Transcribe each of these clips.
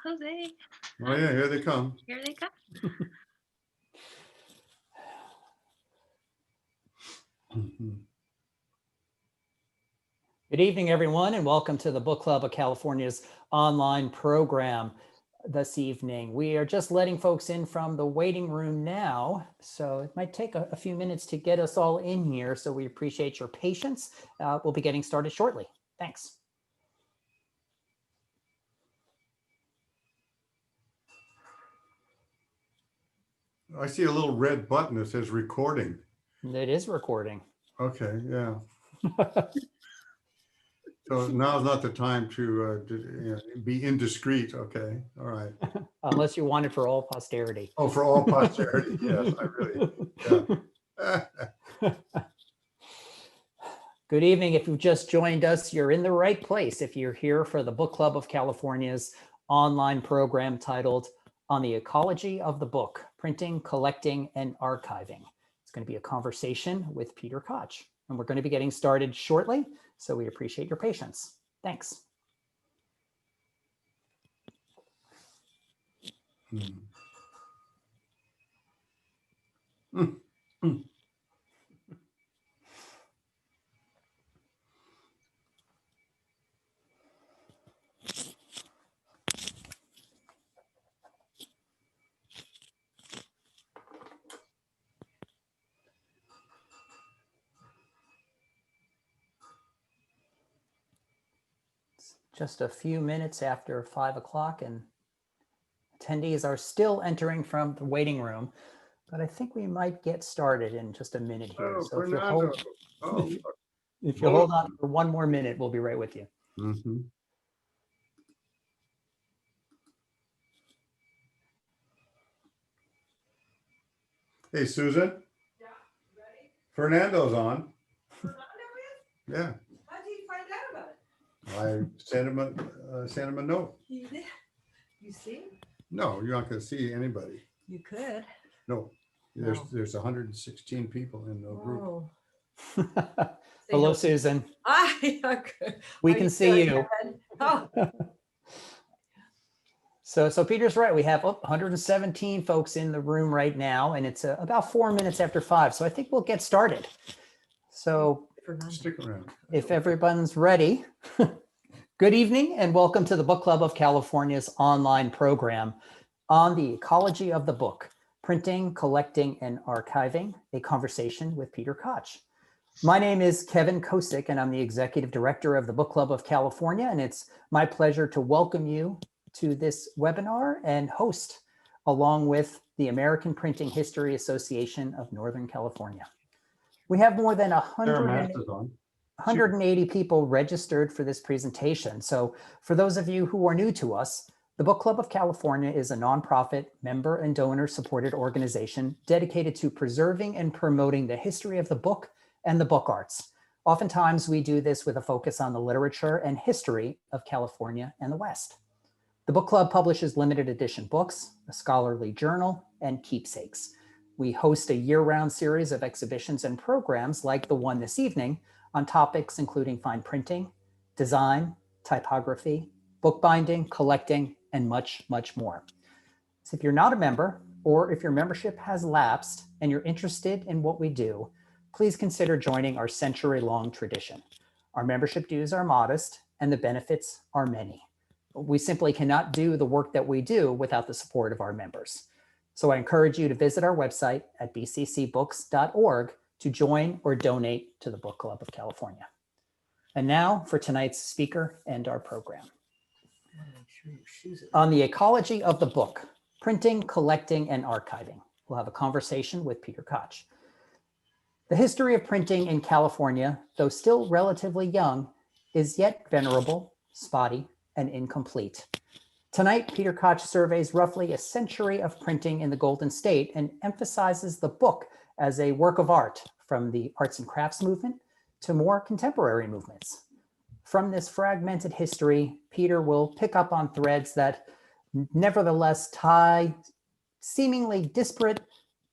Jose. Oh yeah, here they come. Here they come. Good evening, everyone, and welcome to the Book Club of California's online program this evening. We are just letting folks in from the waiting room now, so it might take a few minutes to get us all in here, so we appreciate your patience. We'll be getting started shortly. Thanks. I see a little red button that says recording. It is recording. Okay, yeah. So now's not the time to be indiscreet. Okay, all right. Unless you want it for all posterity. Oh, for all posterity. Yes, I really. Yeah. Good evening. If you've just joined us, you're in the right place. If you're here for the Book Club of California's online program titled On the Ecology of the Book, Printing, Collecting, and Archiving. It's going to be a conversation with Peter Koch, and we're going to be getting started shortly, so we appreciate your patience. Thanks. Just a few minutes after 5 o'clock, and attendees are still entering from the waiting room, but I think we might get started in just a minute here. Oh, So if you hold on for one more minute, we'll be right with you. Mm-hmm. Hey, Susan. Yeah, ready? Fernando's on. Fernando is? Yeah. How did you find out about it? I sent him a note. You did? You see? No, you're not going to see anybody. You could. No, there's 116 people in the group. Oh. Hello, Susan. Hi. We can see you. Oh. So Peter's right. We have 117 folks in the room right now, and it's about 4 minutes after 5. So I think we'll get started. So Stick around. if everyone's ready, good evening and welcome to the Book Club of California's online program on the ecology of the book, printing, collecting, and archiving, a conversation with Peter Koch. My name is Kevin Kosick, and I'm the Executive Director of the Book Club of California, and it's my pleasure to welcome you to this webinar and host, along with the American Printing History Association of Northern California. We have more than 180 people registered for this presentation. So for those of you who are new to us, the Book Club of California is a nonprofit, member and donor supported organization dedicated to preserving and promoting the history of the book and the book arts. Oftentimes we do this with a focus on the literature and history of California and the West. The book club publishes limited edition books, a scholarly journal, and keepsakes. We host a year-round series of exhibitions and programs like the one this evening on topics including fine printing, design, typography, bookbinding, collecting, and much, much more. So if you're not a member, or if your membership has lapsed and you're interested in what we do, please consider joining our century-long tradition. Our membership dues are modest and the benefits are many. We simply cannot do the work that we do without the support of our members. So I encourage you to visit our website at bccbooks.org to join or donate to the Book Club of California. And now for tonight's speaker and our program. On the ecology of the book, printing, collecting, and archiving. We'll have a conversation with Peter Koch. The history of printing in California, though still relatively young, is yet venerable, spotty, and incomplete. Tonight, Peter Koch surveys roughly a century of printing in the Golden State and emphasizes the book as a work of art, from the arts and crafts movement to more contemporary movements. From this fragmented history, Peter will pick up on threads that nevertheless tie seemingly disparate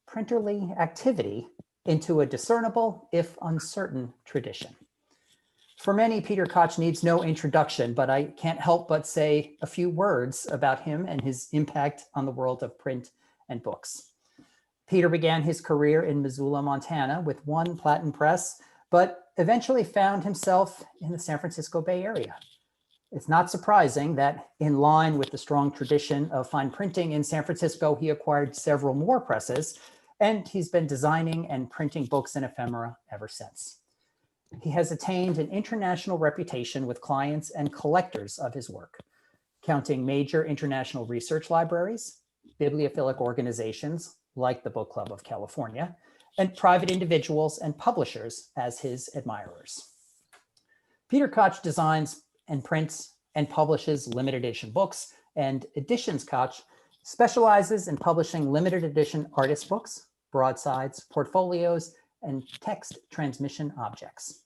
printerly activity into a discernible, if uncertain, tradition. For many, Peter Koch needs no introduction, but I can't help but say a few words about him and his impact on the world of print and books. Peter began his career in Missoula, Montana with one platen press, but eventually found himself in the San Francisco Bay Area. It's not surprising that in line with the strong tradition of fine printing in San Francisco, he acquired several more presses, and he's been designing and printing books and ephemera ever since. He has attained an international reputation with clients and collectors of his work, counting major international research libraries, bibliophilic organizations like the Book Club of California, and private individuals and publishers as his admirers. Peter Koch designs and prints and publishes limited edition books, and Editions Koch specializes in publishing limited edition artist books, broadsides, portfolios, and text transmission objects.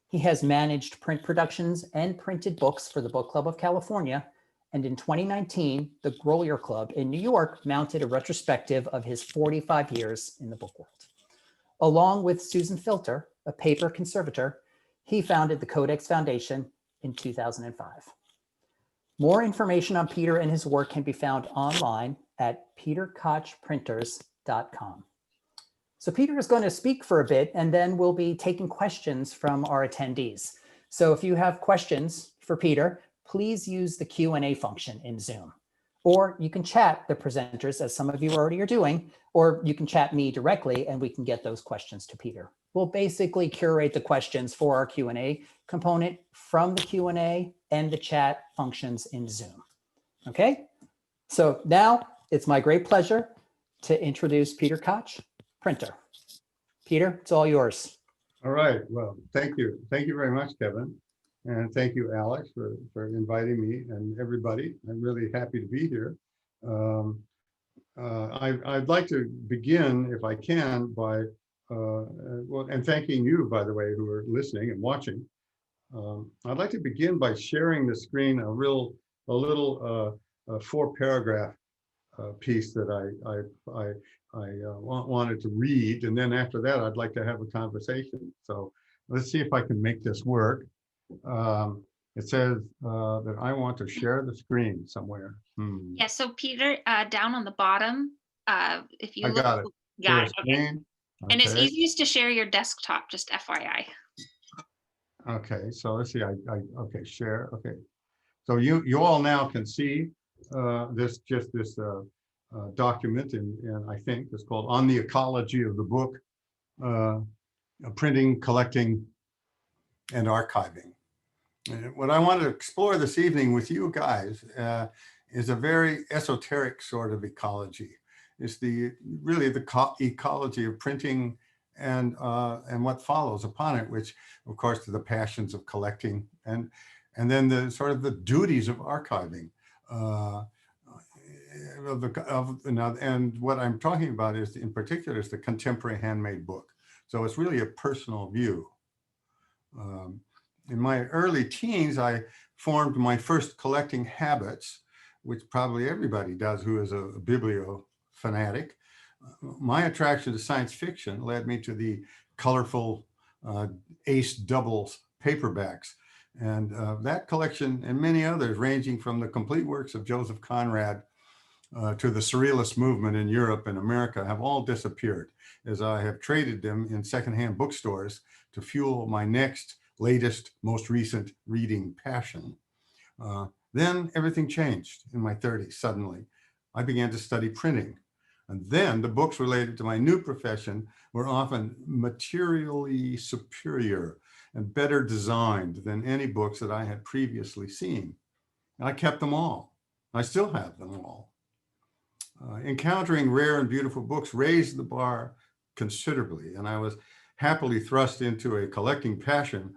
He has managed print productions and printed books for the Book Club of California, and in 2019, the Grolier Club in New York mounted a retrospective of his 45 years in the book world. Along with Susan Filter, a paper conservator, he founded the Codex Foundation in 2005. More information on Peter and his work can be found online at peterkochprinters.com. So Peter is going to speak for a bit, and then we'll be taking questions from our attendees. So if you have questions for Peter, please use the Q&A function in Zoom. Or you can chat the presenters, as some of you already are doing, or you can chat me directly, and we can get those questions to Peter. We'll basically curate the questions for our Q&A component from the Q&A and the chat functions in Zoom. Okay? So now it's my great pleasure to introduce Peter Koch, printer. Peter, it's all yours. All right. Well, thank you. Thank you very much, Kevin. And thank you, Alex, for inviting me and everybody. I'm really happy to be here. I'd like to begin, if I can, by, well, and thanking you, by the way, who are listening and watching. I'd like to begin by sharing the screen a little 4-paragraph piece that I wanted to read, and then after that I'd like to have a conversation. So let's see if I can make this work. It says that I want to share the screen somewhere. Yeah, so Peter, down on the bottom, if you I look, got it. got Share it, okay. screen. And it's Okay. easiest to share your desktop, just FYI. Okay, so let's see. Okay, share. Okay, so you all now can see this document, and I think it's called "On the Ecology of the Book: Printing, Collecting, and Archiving." And what I want to explore this evening with you guys is a very esoteric sort of ecology. It's really the ecology of printing and what follows upon it, which of course are the passions of collecting and then the sort of the duties of archiving. And what I'm talking about is, in particular, is the contemporary handmade book. So it's really a personal view. In my early teens, I formed my first collecting habits, which probably everybody does who is a bibliofanatic. My attraction to science fiction led me to the colorful Ace Doubles paperbacks. And that collection and many others, ranging from the complete works of Joseph Conrad to the Surrealist movement in Europe and America, have all disappeared, as I have traded them in secondhand bookstores to fuel my next, latest, most recent reading passion. Then everything changed in my 30s. Suddenly, I began to study printing. And then the books related to my new profession were often materially superior and better designed than any books that I had previously seen. And I kept them all. I still have them all. Encountering rare and beautiful books raised the bar considerably, and I was happily thrust into a collecting passion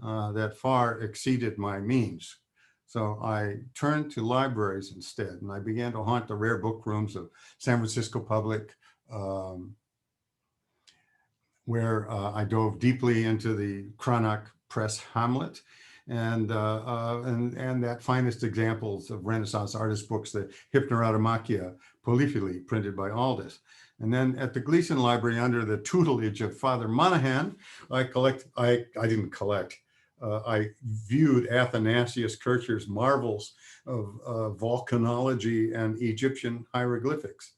that far exceeded my means. So I turned to libraries instead, and I began to haunt the rare book rooms of San Francisco Public, where I dove deeply into the Cranach Press Hamlet and that finest examples of Renaissance artist books, the Hypnerotomachia Polyphily, printed by Aldous. And then at the Gleason Library, under the tutelage of Father Monahan, I I viewed Athanasius Kircher's marvels of volcanology and Egyptian hieroglyphics.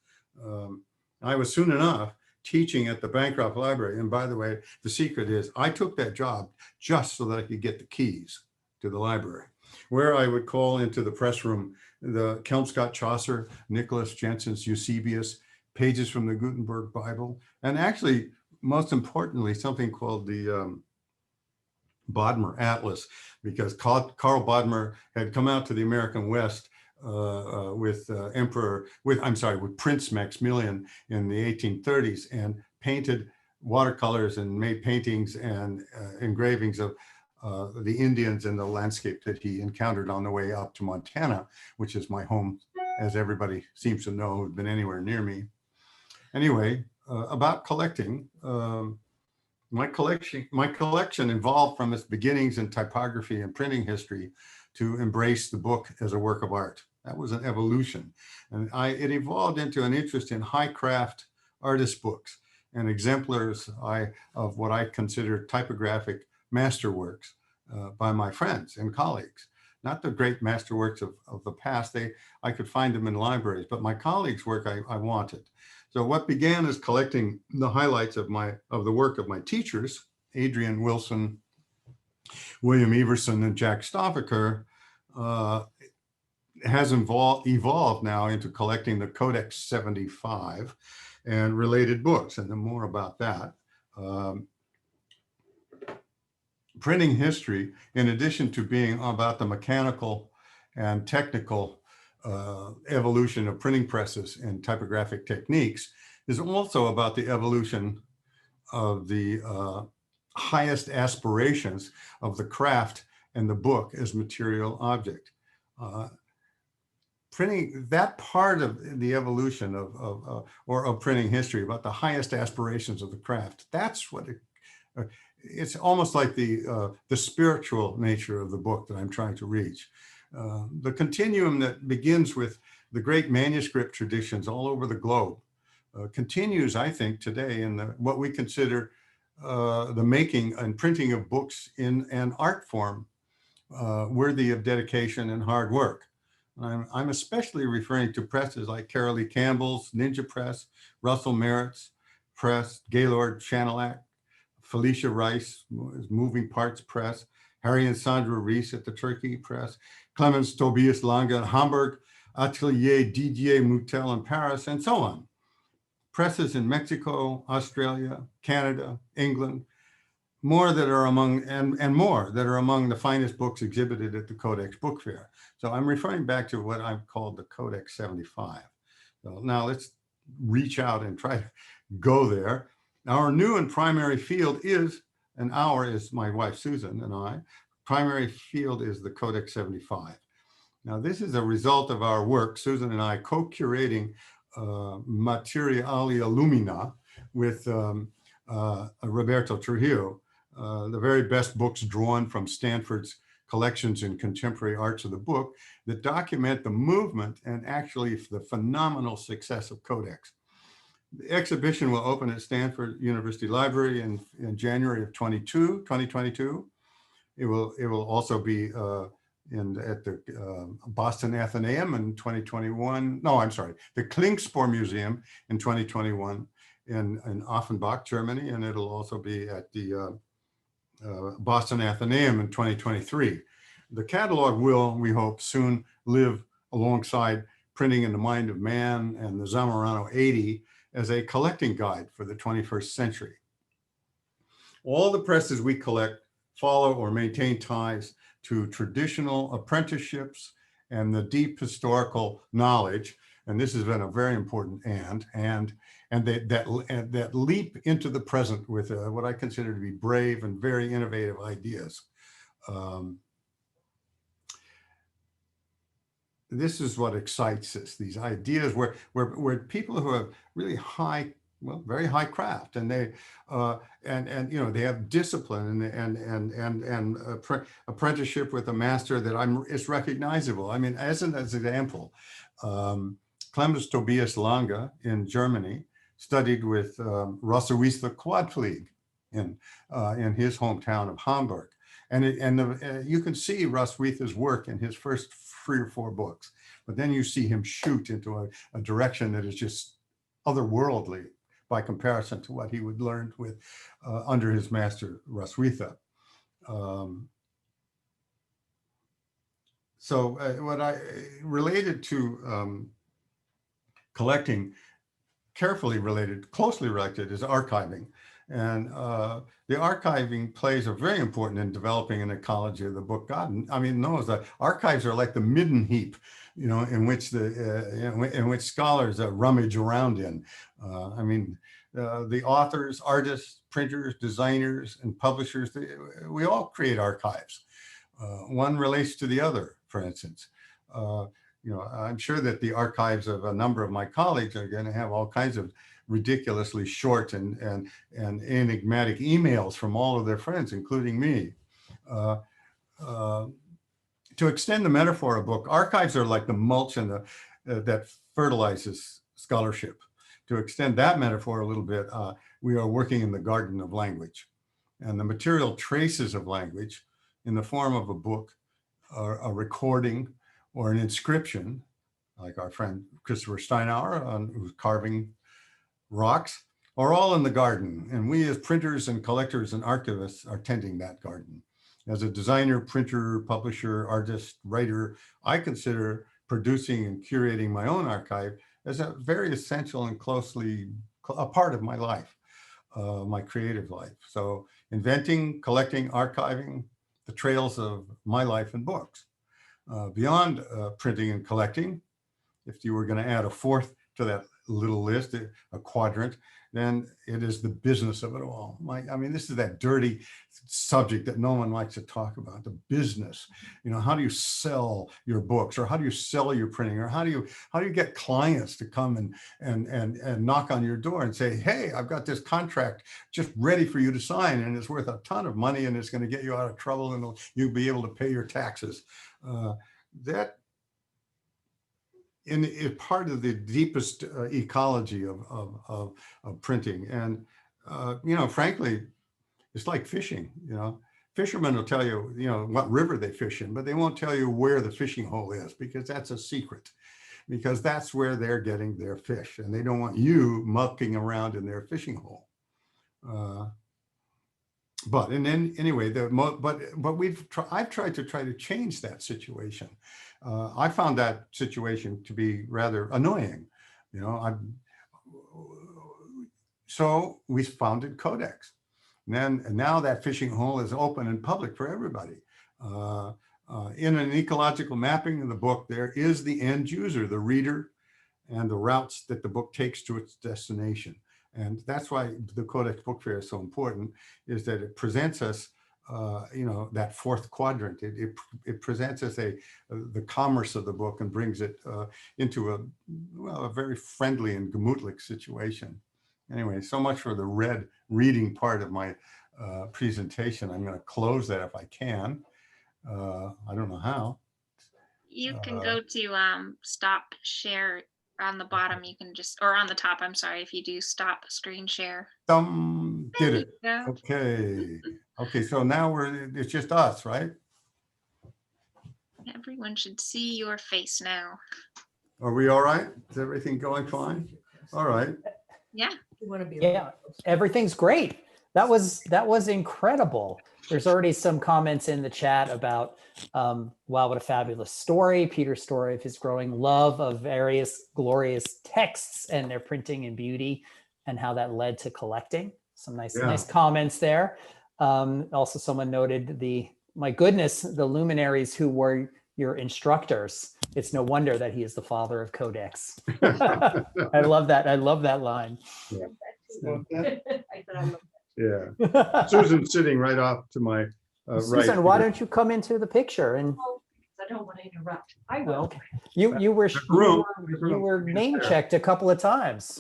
I was soon enough teaching at the Bancroft Library. And by the way, the secret is I took that job just so that I could get the keys to the library, where I would call into the press room the Kelmscott Chaucer, Nicholas Jensen's Eusebius, pages from the Gutenberg Bible, and actually, most importantly, something called the Bodmer Atlas, because Karl Bodmer had come out to the American West with Prince Maximilian in the 1830s and painted watercolors and made paintings and engravings of the Indians and the landscape that he encountered on the way up to Montana, which is my home, as everybody seems to know who's been anywhere near me. Anyway, about collecting, my collection evolved from its beginnings in typography and printing history to embrace the book as a work of art. That was an evolution. And it evolved into an interest in high craft artist books and exemplars of what I consider typographic masterworks by my friends and colleagues. Not the great masterworks of the past. I could find them in libraries, but my colleagues' work I wanted. So what began as collecting the highlights of the work of my teachers, Adrian Wilson, William Everson, and Jack Stoffaker, has evolved now into collecting the Codex 75 and related books, and then more about that. Printing history, in addition to being about the mechanical and technical evolution of printing presses and typographic techniques, is also about the evolution of the highest aspirations of the craft and the book as material object. Printing, that part of the evolution of printing history, about the highest aspirations of the craft, that's what it's almost like the spiritual nature of the book that I'm trying to reach. The continuum that begins with the great manuscript traditions all over the globe continues, I think, today in what we consider the making and printing of books in an art form worthy of dedication and hard work. I'm especially referring to presses like Carolee Campbell's Ninja Press, Russell Merritt's Press, Gaylord Channelac, Felicia Rice, Moving Parts Press, Harry and Sandra Rees at the Turkey Press, Clemens Tobias Lange in Hamburg, Atelier Didier Moutel in Paris, and so on. Presses in Mexico, Australia, Canada, England, more that are among, and more that are among the finest books exhibited at the Codex Book Fair. So I'm referring back to what I've called the Codex 75. So now let's reach out and try to go there. Our new and primary field is, and our is my wife Susan and I, primary field is the Codex 75. Now this is a result of our work, Susan and I co-curating Materialia Lumina with Roberto Trujillo, the very best books drawn from Stanford's collections in contemporary arts of the book that document the movement and actually the phenomenal success of Codex. The exhibition will open at Stanford University Library in January of 2022. It will also be at the Boston Athenaeum in 2021. No, I'm sorry, the Klingspor Museum in 2021 in Offenbach, Germany, and it'll also be at the Boston Athenaeum in 2023. The catalog will, we hope, soon live alongside Printing in the Mind of Man and the Zamorano 80 as a collecting guide for the 21st century. All the presses we collect follow or maintain ties to traditional apprenticeships and the deep historical knowledge, and this has been a very important and that leap into the present with what I consider to be brave and very innovative ideas. This is what excites us, these ideas where people who have really high, well, very high craft, and they you know, they have discipline and apprenticeship with a master that is recognizable. I mean, as an example, Clemens Tobias Lange in Germany studied with Rossewiesler Quadflieg in his hometown of Hamburg. You can see Russ Wheatha's work in his first 3 or 4 books, but then you see him shoot into a direction that is just otherworldly by comparison to what he would learn with under his master Russ Wheatha. So what I related to collecting, carefully related, closely related, is archiving. And the archiving plays a very important in developing an ecology of the book. God, I mean, knows that archives are like the midden heap, you know, in which in which scholars rummage around in. I mean, the authors, artists, printers, designers, and publishers, we all create archives. One relates to the other, for instance. You know, I'm sure that the archives of a number of my colleagues are going to have all kinds of ridiculously short and enigmatic emails from all of their friends, including me. To extend the metaphor of book, archives are like the mulch and that fertilizes scholarship. To extend that metaphor a little bit, we are working in the garden of language, and the material traces of language in the form of a book, or a recording, or an inscription, like our friend Christopher Steinauer, who's carving rocks, are all in the garden. And we as printers and collectors and archivists are tending that garden. As a designer, printer, publisher, artist, writer, I consider producing and curating my own archive as a very essential and closely a part of my life, my creative life. So inventing, collecting, archiving the trails of my life in books. Beyond printing and collecting, if you were going to add a 4th to that little list, a quadrant, then it is the business of it all. I mean, this is that dirty subject that no one likes to talk about, the business. You know, how do you sell your books, or how do you sell your printing, or how do you get clients to come and knock on your door and say, hey, I've got this contract just ready for you to sign, and it's worth a ton of money, and it's going to get you out of trouble, and you'll be able to pay your taxes. That is part of the deepest ecology of printing. And, you know, frankly, it's like fishing. You know, fishermen will tell you, you know, what river they fish in, but they won't tell you where the fishing hole is, because that's a secret, because that's where they're getting their fish, and they don't want you mucking around in their fishing hole. But and then anyway, I've tried to change that situation. I found that situation to be rather annoying. You know, so we founded Codex. And now that fishing hole is open and public for everybody. In an ecological mapping in the book, there is the end user, the reader, and the routes that the book takes to its destination. And that's why the Codex Book Fair is so important, is that it presents us, you know, that 4th quadrant. It presents us the commerce of the book, and brings it into a very friendly and gemütlich situation. Anyway, so much for the reading part of my presentation. I'm going to close that if I can. I don't know how. You can go to stop share on the bottom. You can just, or on the top, I'm sorry, if you do stop screen share. Did it. Okay. Okay, so now it's just us, right? Everyone should see your face now. Are we all right? Is everything going fine? All right. Yeah. You want to be Yeah, everything's great. That was incredible. There's already some comments in the chat about, wow, what a fabulous story. Peter's story of his growing love of various glorious texts and their printing and beauty, and how that led to collecting. Some nice comments there. Also, someone noted my goodness, the luminaries who were your instructors. It's no wonder that he is the father of Codex. I love that. I love that line. Yeah. I thought I loved Yeah. Susan's sitting right off to my right. Susan, why don't you come into the picture? And I don't want to interrupt. I will. okay, you were name checked a couple of times.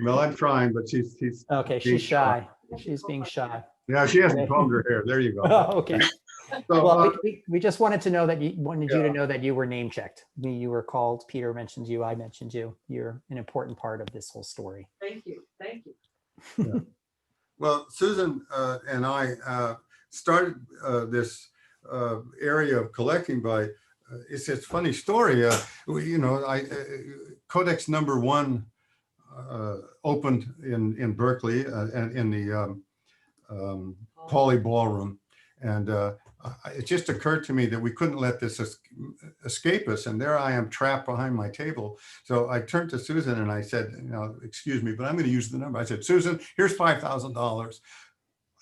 Well, I'm trying, but she's Okay, she's shy. She's being shy. Yeah, she hasn't combed her hair. There you go. Oh, okay. So, Well, we just wanted to know that you to know that you were name checked. You were called. Peter mentioned you. I mentioned you. You're an important part of this whole story. Thank you. Thank you. yeah. Well, Susan and I started this area of collecting by, it's a funny story. Codex #1 opened in Berkeley and in the Pauley Ballroom. And it just occurred to me that we couldn't let this escape us. And there I am trapped behind my table. So I turned to Susan and I said, excuse me, but I'm going to use the number. I said, Susan, here's $5,000.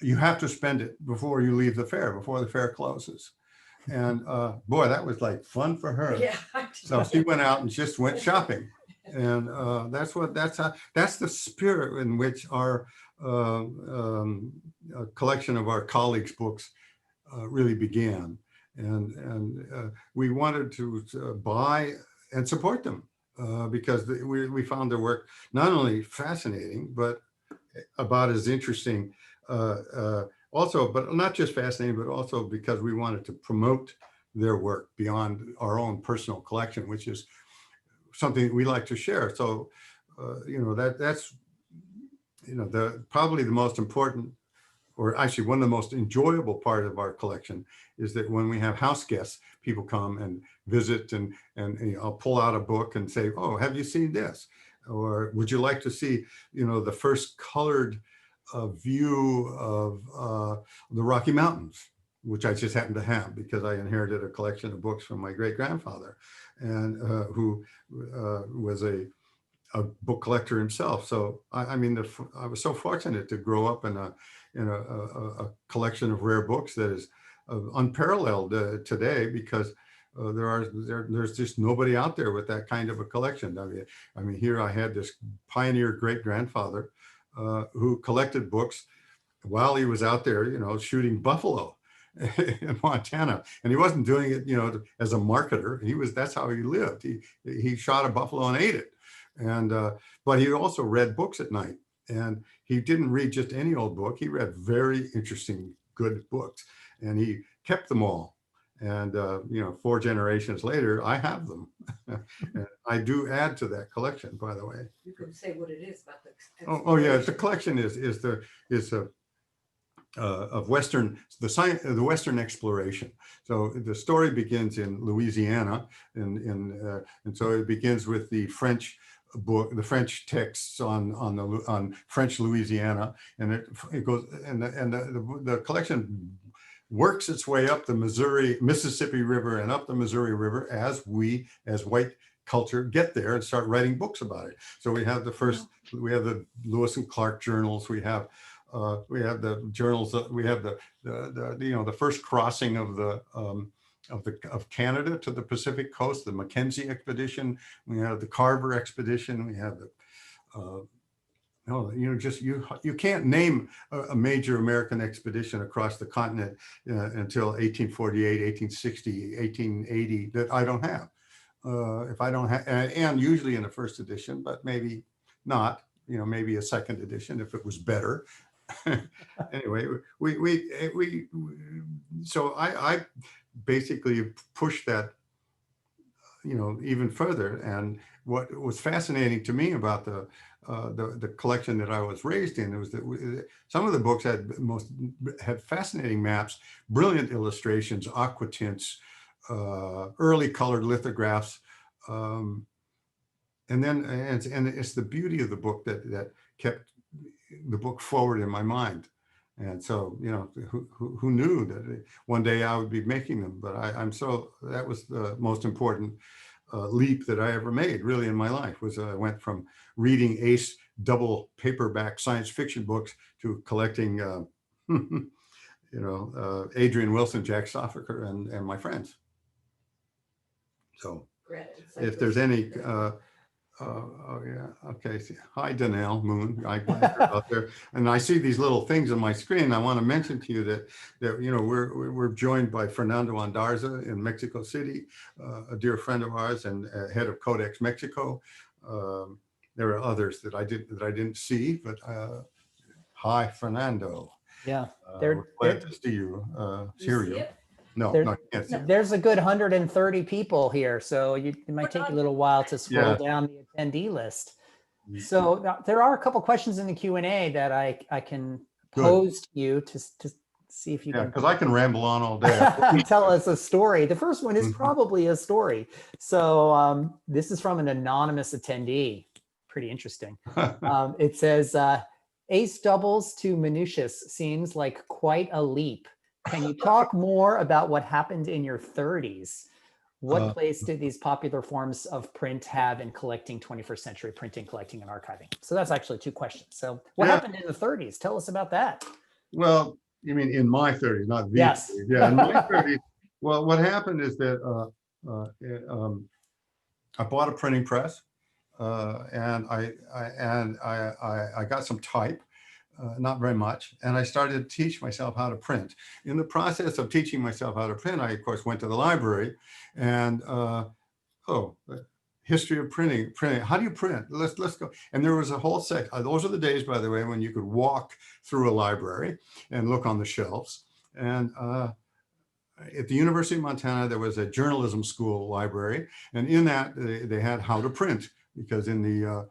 You have to spend it before you leave the fair, before the fair closes. And boy, that was like fun for her. Yeah. So she went out and just went shopping. And that's the spirit in which our collection of our colleagues' books really began. And we wanted to buy and support them because we found their work not only fascinating, but about as interesting also, but not just fascinating, but also because we wanted to promote their work beyond our own personal collection, which is something we like to share. So, that's probably the most important, or actually one of the most enjoyable part of our collection is that when we have house guests, people come and visit and I'll pull out a book and say, oh, have you seen this? Or would you like to see, the first colored view of the Rocky Mountains, which I just happen to have because I inherited a collection of books from my great-grandfather, and who was a book collector himself. So I was so fortunate to grow up in a collection of rare books that is unparalleled today, because there's just nobody out there with that kind of a collection. I mean, here I had this pioneer great-grandfather who collected books while he was out there, shooting buffalo in Montana, and he wasn't doing it, as a marketer. That's how he lived. He shot a buffalo and ate it, and but he also read books at night, and he didn't read just any old book. He read very interesting, good books, and he kept them all. And 4 generations later, I have them. And I do add to that collection, by the way. You can say what it is about the. Oh yeah, the collection is of the Western exploration. So the story begins in Louisiana, and so it begins with the French book, the French texts on French Louisiana, and it goes, and the collection works its way up the Mississippi River and up the Missouri River as we, as white culture, get there and start writing books about it. So we have we have the Lewis and Clark journals. We have the journals. We have the first crossing of Canada to the Pacific coast, the Mackenzie expedition. We have the Carver expedition. We have the you can't name a major American expedition across the continent until 1848, 1860, 1880 that I don't have. If I don't have, and usually in the first edition, but maybe not, maybe a second edition if it was better. Anyway, so I basically pushed that, even further. And what was fascinating to me about the collection that I was raised in was that some of the books had fascinating maps, brilliant illustrations, aqua tints, early colored lithographs, and it's the beauty of the book that kept the book forward in my mind. And so, who knew that one day I would be making them? But that was the most important leap that I ever made, really, in my life. Was I went from reading ace double paperback science fiction books to collecting, Adrian Wilson, Jack Soffaker, and my friends. So, if there's any. Oh yeah. Okay. Hi, Danelle Moon. I out there, and I see these little things on my screen. I want to mention to you that we're joined by Fernando Andarza in Mexico City, a dear friend of ours and head of Codex Mexico. There are others that I didn't see, but hi, Fernando. Yeah, we're glad to see you. Hear you. No, you can't see it. There's a good 130 people here, so it might take a little while to scroll down the attendee list. So there are a couple questions in the Q&A that I can pose to you to see if you Yeah, can because I can ramble on all day. tell us a story. The first one is Mhm. probably a story. So this is from an anonymous attendee. Pretty interesting. It says, ace doubles to Minucius seems like quite a leap. Can you talk more about what happened in your 30s? What place did these popular forms of print have in collecting 21st century printing, collecting, and archiving? So that's actually two questions. So what Yeah. happened in the 30s? Tell us about that. Well, you mean in my 30s, not the Yes. 30s. Yeah, in my 30s. Well, what happened is that I bought a printing press, and I got some type, not very much, and I started to teach myself how to print. In the process of teaching myself how to print, I of course went to the library, and history of printing. How do you print? Let's go. And there was a whole section. Those are the days, by the way, when you could walk through a library and look on the shelves. And at the University of Montana, there was a journalism school library, and in that they had how to print, because in the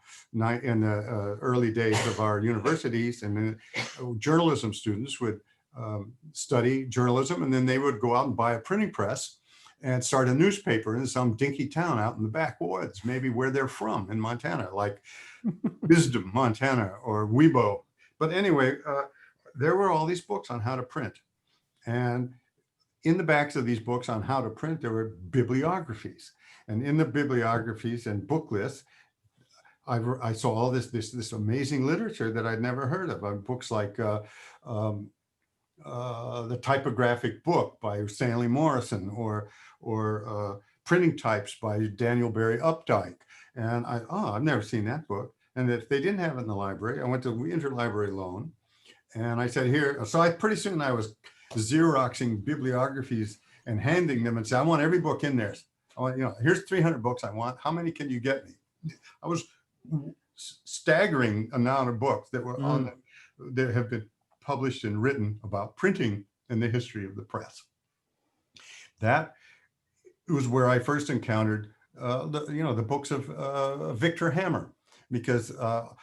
early days of our universities, and journalism students would study journalism, and then they would go out and buy a printing press and start a newspaper in some dinky town out in the backwoods, maybe where they're from in Montana, like Wisdom, Montana, or Webo. But anyway, there were all these books on how to print. And in the backs of these books on how to print, there were bibliographies. And in the bibliographies and book lists, I saw all this amazing literature that I'd never heard of. Books like the Typographic Book by Stanley Morrison, or Printing Types by Daniel Barry Updike. And I've never seen that book. And if they didn't have it in the library, I went to interlibrary loan, and I said, here. So pretty soon I was Xeroxing bibliographies and handing them and say, I want every book in there. I want, here's 300 books I want. How many can you get me? I was staggering amount of books that were on that have been published and written about printing and the history of the press. That was where I first encountered the books of Victor Hammer, because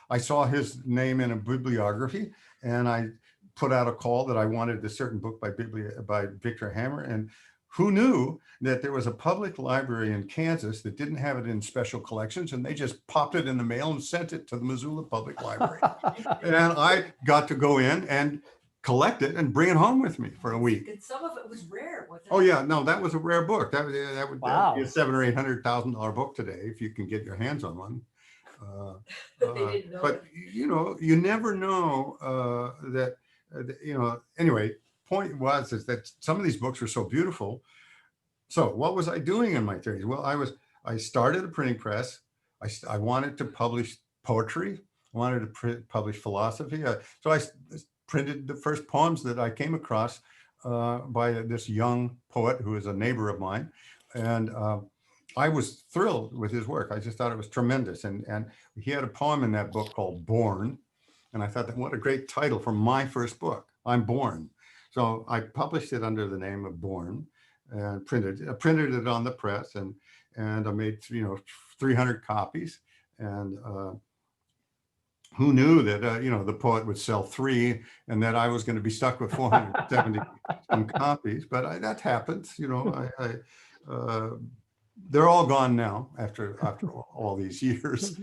I saw his name in a bibliography, and I put out a call that I wanted a certain book by Victor Hammer. And who knew that there was a public library in Kansas that didn't have it in special collections, and they just popped it in the mail and sent it to the Missoula Public Library. And I got to go in and collect it and bring it home with me for a week. And some of it was rare, wasn't it? Oh yeah, no, that was a rare book. That would be Wow. a $700,000 or $800,000 book today, if you can get your hands on one. They didn't know But you never know that. Anyway, point is that some of these books are so beautiful. So what was I doing in my 30s? Well, I started a printing press. I wanted to publish poetry. I wanted to publish philosophy. So I printed the first poems that I came across by this young poet who is a neighbor of mine. And I was thrilled with his work. I just thought it was tremendous. And he had a poem in that book called Born. And I thought, that what a great title for my first book, I'm Born. So I published it under the name of Born, and printed it on the press, and I made 300 copies. And who knew that the poet would sell 3, and that I was going to be stuck with 470 some copies. But that happens, they're all gone now after all these years.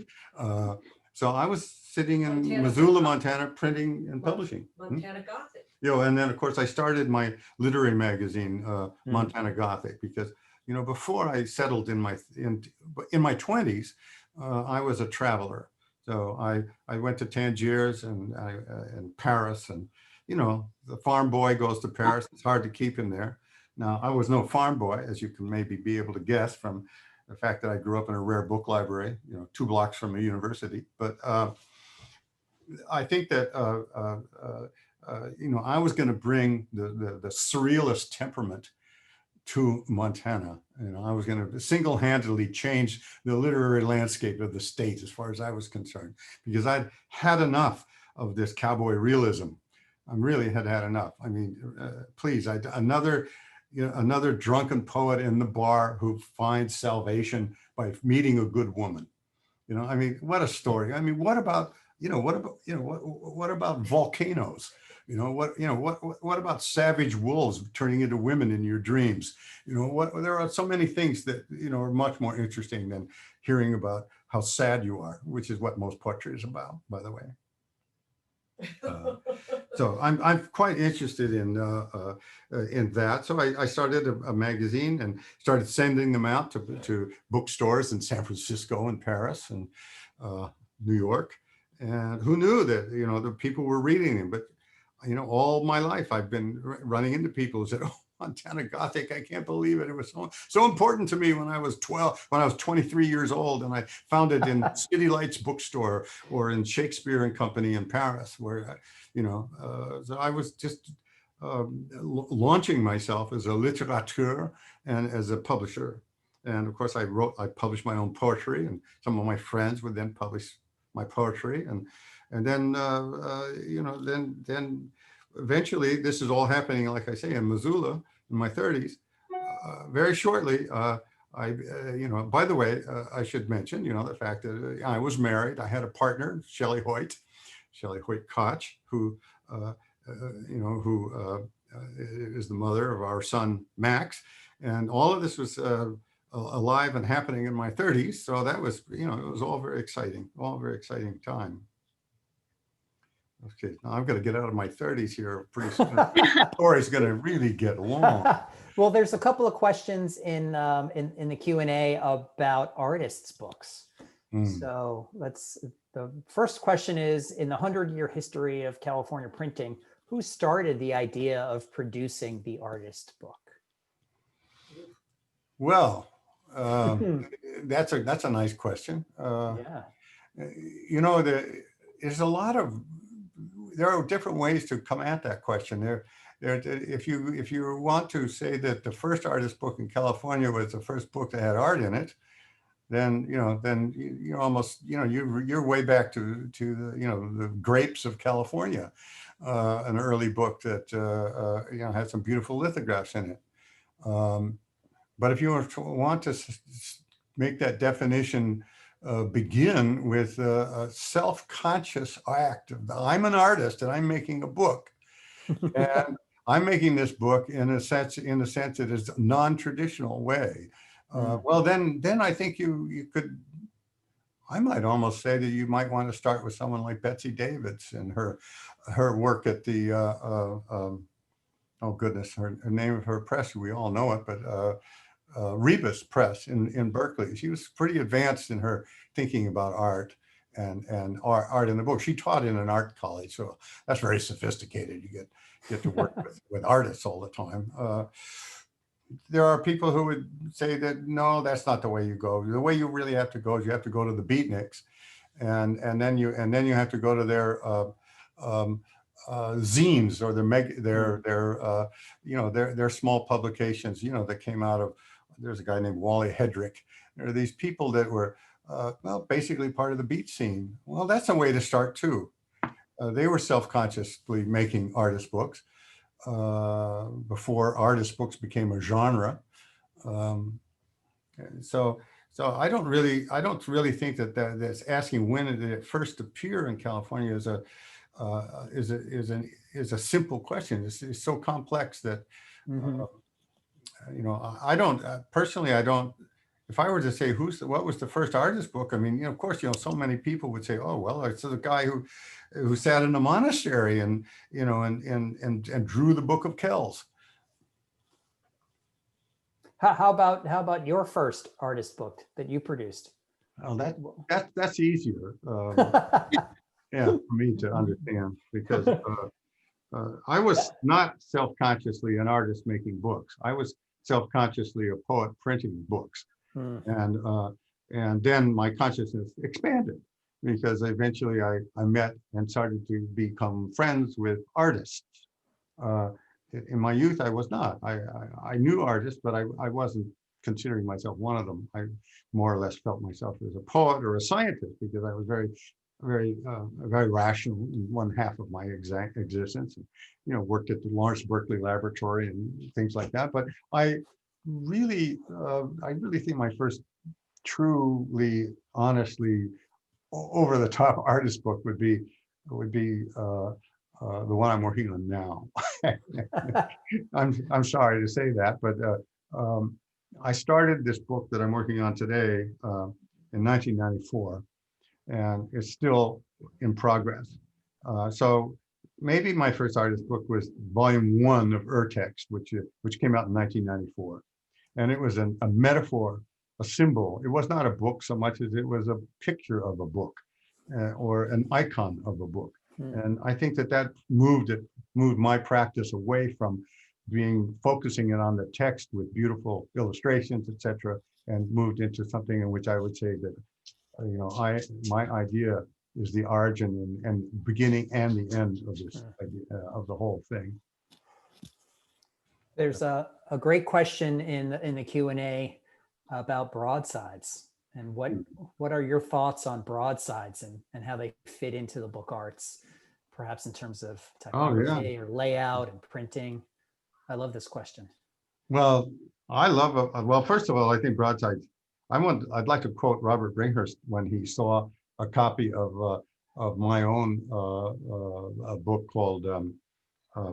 So I was sitting in Missoula, Montana, printing and publishing. Montana Gothic. And then of course I started my literary magazine, Montana Gothic, because before I settled in my 20s, I was a traveler. So I went to Tangiers and Paris, and the farm boy goes to Paris. It's hard to keep him there. Now, I was no farm boy, as you can maybe be able to guess from the fact that I grew up in a rare book library, 2 blocks from a university. But I think that I was going to bring the surrealist temperament to Montana. I was going to single-handedly change the literary landscape of the state as far as I was concerned, because I'd had enough of this cowboy realism. I really had enough. I mean, please, another drunken poet in the bar who finds salvation by meeting a good woman. I mean, what a story. I mean, what about volcanoes? What about savage wolves turning into women in your dreams? There are so many things that, are much more interesting than hearing about how sad you are, which is what most poetry is about, by the way. So I'm quite interested in that. So I started a magazine and started sending them out to bookstores in San Francisco and Paris and New York. And who knew that, the people were reading them. But, all my life I've been running into people who said, oh, Montana Gothic, I can't believe it. It was so important to me when I was 23 years old, and I found it in City Lights bookstore or in Shakespeare and Company in Paris, where, so I was just launching myself as a littérateur and as a publisher. And of course, I published my own poetry, and some of my friends would then publish my poetry, and then then eventually, this is all happening, like I say, in Missoula in my 30s. Very shortly, by the way, I should mention, the fact that I was married. I had a partner, Shelley Hoyt Koch, who is the mother of our son Max, and all of this was alive and happening in my 30s. So that was, it was all very exciting time. Okay, now I've got to get out of my 30s here pretty soon. The story's going to really get long. Well, there's a couple of questions in the Q&A about artists' books. So the first question is, in the 100-year history of California printing, who started the idea of producing the artist book? Well, that's a nice question. Yeah. There are different ways to come at that question. If you want to say that the first artist book in California was the first book that had art in it, then you're almost you're way back to the Grapes of California, an early book that had some beautiful lithographs in it. But if you want to make that definition begin with a self-conscious act of, I'm an artist and I'm making a book, and I'm making this book in a sense that is a non-traditional way. Well, then I think you could. I might almost say that you might want to start with someone like Betsy Davids and her work at the oh goodness, her name of her press, we all know it, but Rebus Press in Berkeley. She was pretty advanced in her thinking about art and art in the book. She taught in an art college, so that's very sophisticated. You get to work with artists all the time. There are people who would say that no, that's not the way you go. The way you really have to go is you have to go to the beatniks, and then you have to go to their zines or their small publications. That came out of. There's a guy named Wally Hedrick. There are these people that were basically part of the beat scene. Well, that's a way to start too. They were self-consciously making artist books before artist books became a genre. So I don't really think that's asking when did it first appear in California is a simple question. It's so complex that I don't personally. I don't. If I were to say what was the first artist book, I mean, of course, so many people would say, oh, well, it's the guy who sat in a monastery and drew the Book of Kells. How about your first artist book that you produced? Oh, that's easier. Yeah, for me to understand, because I was not self-consciously an artist making books. I was self-consciously a poet printing books. And then my consciousness expanded, because eventually I met and started to become friends with artists. In my youth, I was not. I knew artists, but I wasn't considering myself one of them. I more or less felt myself as a poet or a scientist, because I was very rational in one half of my existence, and, worked at the Lawrence Berkeley Laboratory and things like that. But I really think my first truly, honestly, over the top artist book would be the one I'm working on now. I'm sorry to say that, but I started this book that I'm working on today in 1994, and it's still in progress. So maybe my first artist book was volume 1 of Urtext, which came out in 1994. And it was a metaphor, a symbol. It was not a book so much as it was a picture of a book or an icon of a book. And I think that moved my practice away from focusing it on the text with beautiful illustrations, etc., and moved into something in which I would say that, my idea is the origin and beginning and the end of this idea, of the whole thing. There's a great question in the Q&A about broadsides, and what are your thoughts on broadsides and how they fit into the book arts, perhaps in terms of typography or layout and printing? I love this question. Well, well, first of all, I think broadsides, I'd like to quote Robert Bringhurst when he saw a copy of my own book called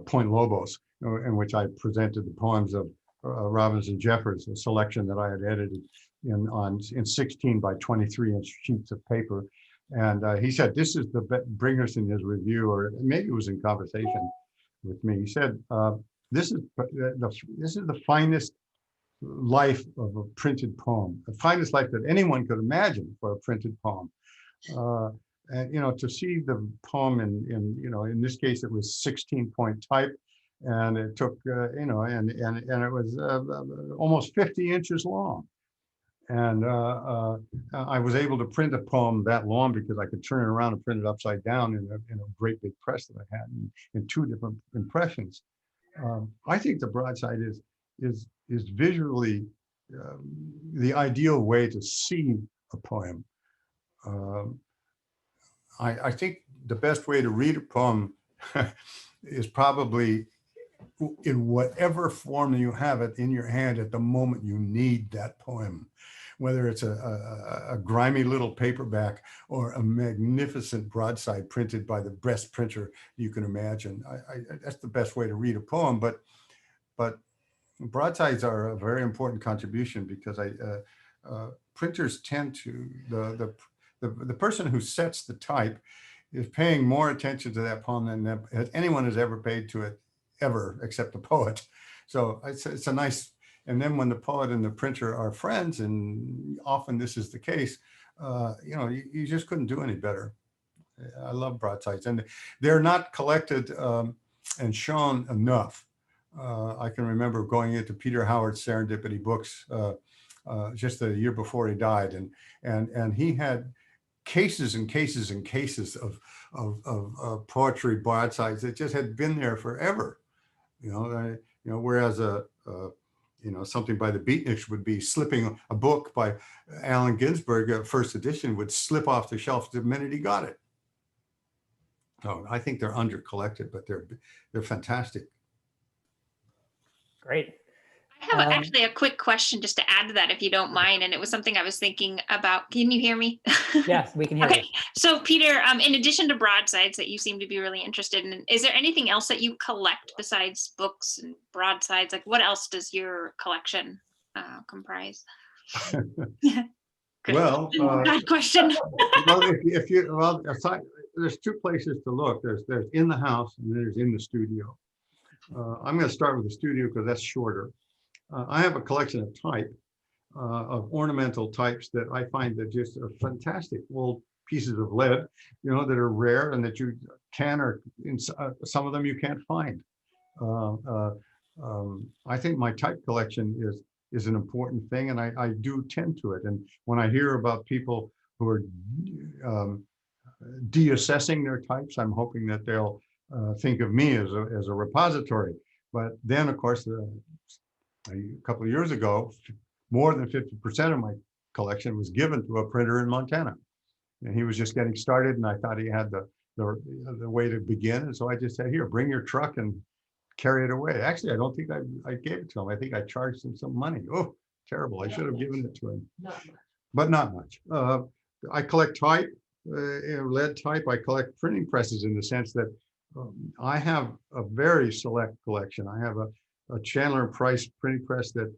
Point Lobos, in which I presented the poems of Robbins and Jeffers, a selection that I had edited in 16 by 23 inch sheets of paper. And he said, this is Bringhurst in his review, or maybe it was in conversation with me. He said, this is the finest life of a printed poem, the finest life that anyone could imagine for a printed poem. And to see the poem in this case it was 16-point type, and it took and it was almost 50 inches long, and I was able to print a poem that long because I could turn it around and print it upside down in a great big press that I had in 2 different impressions. I think the broadside is visually the ideal way to see a poem. I think the best way to read a poem is probably in whatever form you have it in your hand at the moment you need that poem, whether it's a grimy little paperback or a magnificent broadside printed by the best printer you can imagine. That's the best way to read a poem, but broadsides are a very important contribution because printers tend to, the person who sets the type is paying more attention to that poem than anyone has ever paid to it, ever, except the poet. So it's a nice, and then when the poet and the printer are friends, and often this is the case, you just couldn't do any better. I love broadsides, and they're not collected and shown enough. I can remember going into Peter Howard's Serendipity Books just a year before he died, and he had cases and cases and cases of poetry broadsides that just had been there forever. Whereas something by the Beatniks would be slipping, a book by Allen Ginsberg, first edition, would slip off the shelf the minute he got it. So I think they're under collected, but they're fantastic. Great. I have actually a quick question just to add to that, if you don't mind. And it was something I was thinking about. Can you hear me? Yes, we can hear you. So Peter, in addition to broadsides that you seem to be really interested in, is there anything else that you collect besides books and broadsides? Like, what else does your collection comprise? Well, bad question. well, there's 2 places to look. There's in the house and there's in the studio. I'm going to start with the studio because that's shorter. I have a collection of type, of ornamental types that I find that just are fantastic old pieces of lead, that are rare and that you can, or some of them you can't find. I think my type collection is an important thing, and I do tend to it. And when I hear about people who are deassessing their types, I'm hoping that they'll think of me as a repository. But then, of course, a couple of years ago, more than 50% of my collection was given to a printer in Montana, and he was just getting started, and I thought he had the way to begin, and so I just said, here, bring your truck and carry it away. Actually, I don't think I gave it to him. I think I charged him some money. Oh, terrible! I should have given it to him, but not much. I collect type, lead type. I collect printing presses in the sense that I have a very select collection. I have a Chandler and Price printing press that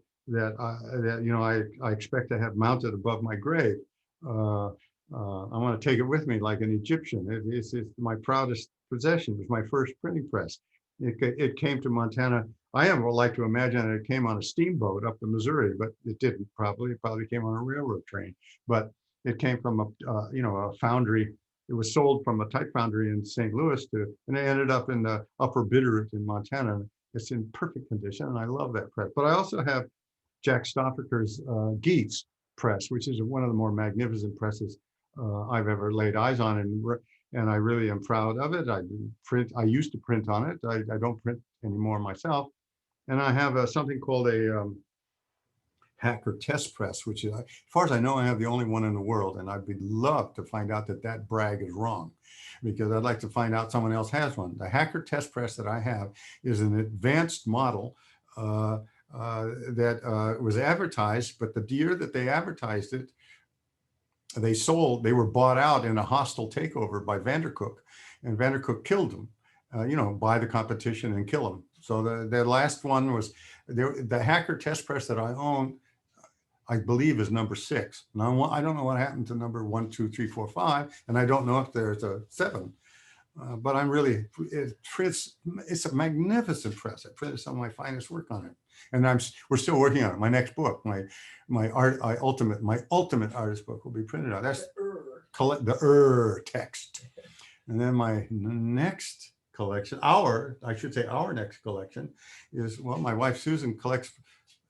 I expect to have mounted above my grave. I want to take it with me like an Egyptian. It's my proudest possession. It was my first printing press. It came to Montana. I would like to imagine that it came on a steamboat up the Missouri, but it didn't. Probably it probably came on a railroad train. But it came from a foundry. It was sold from a type foundry in St. Louis and it ended up in the Upper Bitterroot in Montana. It's in perfect condition, and I love that press. But I also have Jack Stoffaker's Geets press, which is one of the more magnificent presses I've ever laid eyes on, and I really am proud of it. I used to print on it. I don't print anymore myself, and I have something called a Hacker test press, which is, as far as I know, I have the only one in the world, and I'd love to find out that brag is wrong, because I'd like to find out someone else has one. The Hacker test press that I have is an advanced model that was advertised, but the year that they advertised it, they were bought out in a hostile takeover by Vandercook, and Vandercook killed them, buy the competition and kill them. So the last one was the Hacker test press that I own, I believe, is number 6. Now, I don't know what happened to number 1, 2, 3, 4, 5, and I don't know if there's a 7. But I'm really, it's a magnificent press. I printed some of my finest work on it, and we're still working on it. My next book, my ultimate artist book, will be printed on. That's the text, and then my next collection, our next collection is, well, my wife Susan collects.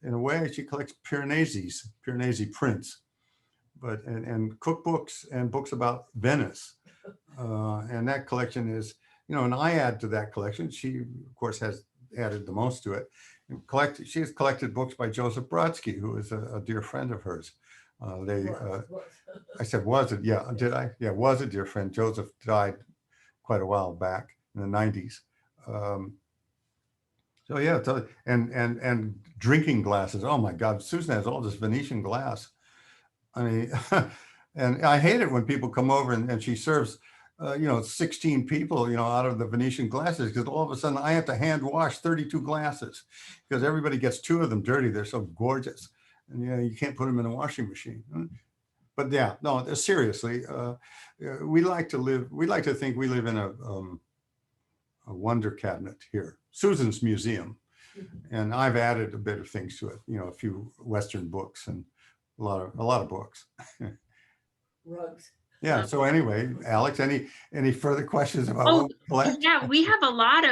In a way, she collects Piranesi prints, and cookbooks and books about Venice. And that collection is, and I add to that collection. She, of course, has added the most to it. She has collected books by Joseph Brodsky, who is a dear friend of hers. I said, was it? Yeah, did I? Yeah, was a dear friend. Joseph died quite a while back in the 90s. So yeah, and drinking glasses. Oh my God, Susan has all this Venetian glass. I mean, and I hate it when people come over and she serves, 16 people, out of the Venetian glasses, because all of a sudden I have to hand wash 32 glasses because everybody gets 2 of them dirty. They're so gorgeous, and you can't put them in a washing machine. But yeah, no, seriously, we like to think we live in a wonder cabinet here, Susan's museum. And I've added a bit of things to it, a few Western books and a lot of books. Rugs. Yeah. So anyway, Alex, any further questions about what we collect? Yeah, we have a lot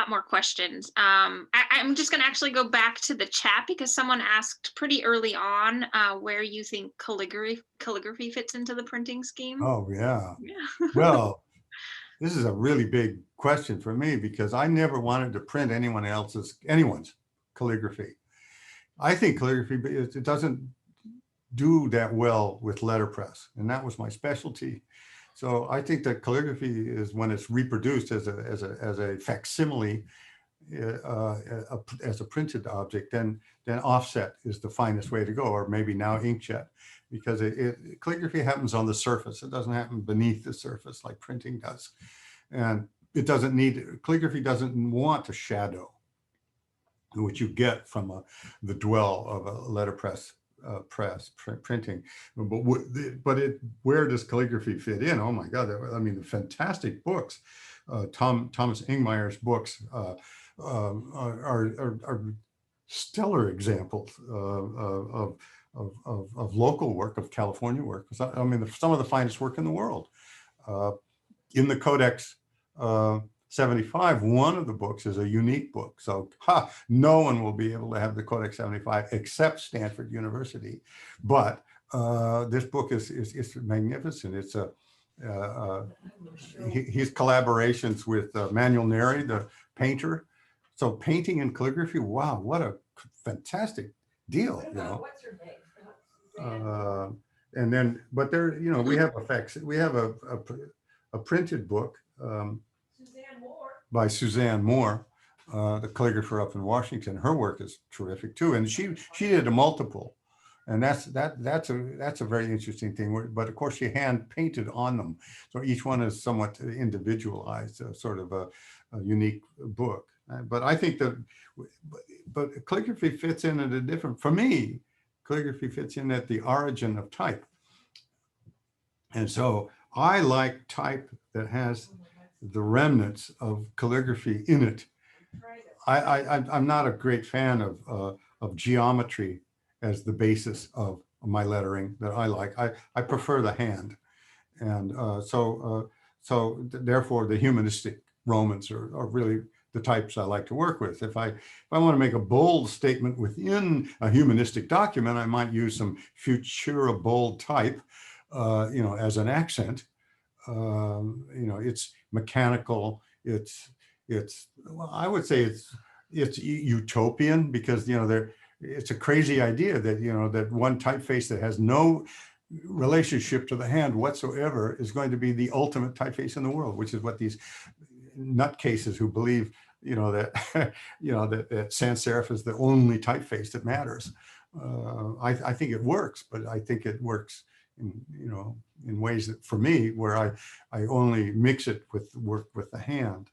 more questions. I'm just going to actually go back to the chat, because someone asked pretty early on where you think calligraphy fits into the printing scheme. Oh yeah. Yeah. Well, this is a really big question for me, because I never wanted to print anyone's calligraphy. I think calligraphy, it doesn't do that well with letterpress, and that was my specialty. So I think that calligraphy is, when it's reproduced as a facsimile, as a printed object, then offset is the finest way to go, or maybe now inkjet, because calligraphy happens on the surface. It doesn't happen beneath the surface like printing does, and calligraphy doesn't want a shadow, which you get from the dwell of a letterpress printing. But where does calligraphy fit in? Oh my God! I mean, the fantastic books, Thomas Ingmeyer's books are stellar examples of local work, of California work. I mean, some of the finest work in the world. In the Codex 75, one of the books is a unique book. So no one will be able to have the Codex 75 except Stanford University. But this book is magnificent. It's his collaborations with Manuel Neri, the painter. So painting and calligraphy, wow, what a fantastic deal. What's her name? And then, but there, we have a printed book by Suzanne Moore, the calligrapher up in Washington. Her work is terrific too, and she did a multiple. And that's a very interesting thing. But of course, she hand painted on them, so each one is somewhat individualized, sort of a unique book. But I think that, but calligraphy fits in at a different. For me, calligraphy fits in at the origin of type, and so I like type that has the remnants of calligraphy in it. I'm not a great fan of geometry as the basis of my lettering that I like. I prefer the hand, and so therefore the humanistic Romans are really the types I like to work with. If I want to make a bold statement within a humanistic document, I might use some Futura bold type, as an accent. It's mechanical. Well, I would say it's utopian, because it's a crazy idea that that one typeface that has no relationship to the hand whatsoever is going to be the ultimate typeface in the world, which is what these nutcases who believe that that sans serif is the only typeface that matters. I think it works, but I think it works in ways that, for me, where I only mix it with work with the hand.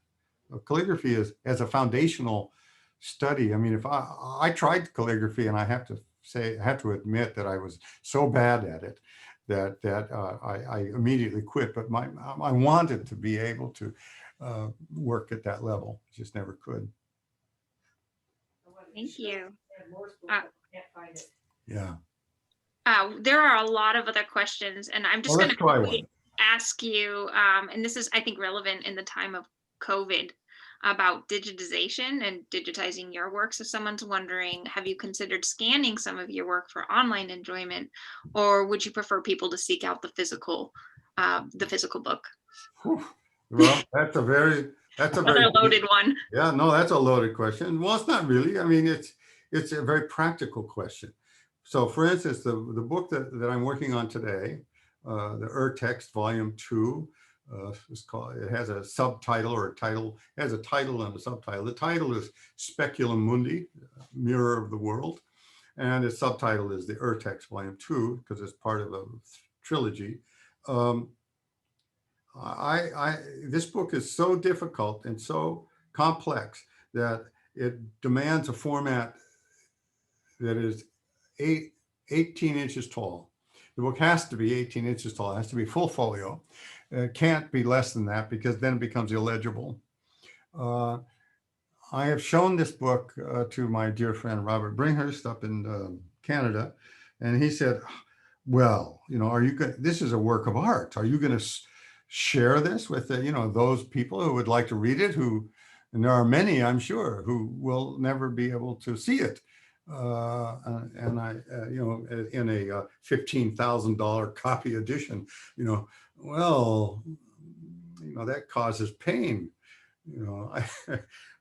Calligraphy is as a foundational study. I mean, if I tried calligraphy, and I have to admit that I was so bad at it that I immediately quit. But I wanted to be able to work at that level. Just never could. Thank you. Yeah. There are a lot of other questions, and I'm just going to ask you, and this is, I think, relevant in the time of COVID, about digitization and digitizing your work. So someone's wondering, have you considered scanning some of your work for online enjoyment, or would you prefer people to seek out the physical book? Whew. Well, that's a very loaded one. Yeah, no, that's a loaded question. Well, it's not really. I mean, it's a very practical question. So, for instance, the book that I'm working on today, the Text Volume 2, is called. It has a subtitle or a title. It has a title and a subtitle. The title is Speculum Mundi, Mirror of the World, and its subtitle is the Text Volume 2, because it's part of a trilogy. This book is so difficult and so complex that it demands a format that is 18 inches tall. The book has to be 18 inches tall. It has to be full folio. It can't be less than that, because then it becomes illegible. I have shown this book to my dear friend Robert Bringhurst up in Canada, and he said, well, are you going? This is a work of art. Are you going to share this with those people who would like to read it, and there are many, I'm sure, who will never be able to see it, and I in a $15,000 copy edition, well, that causes pain.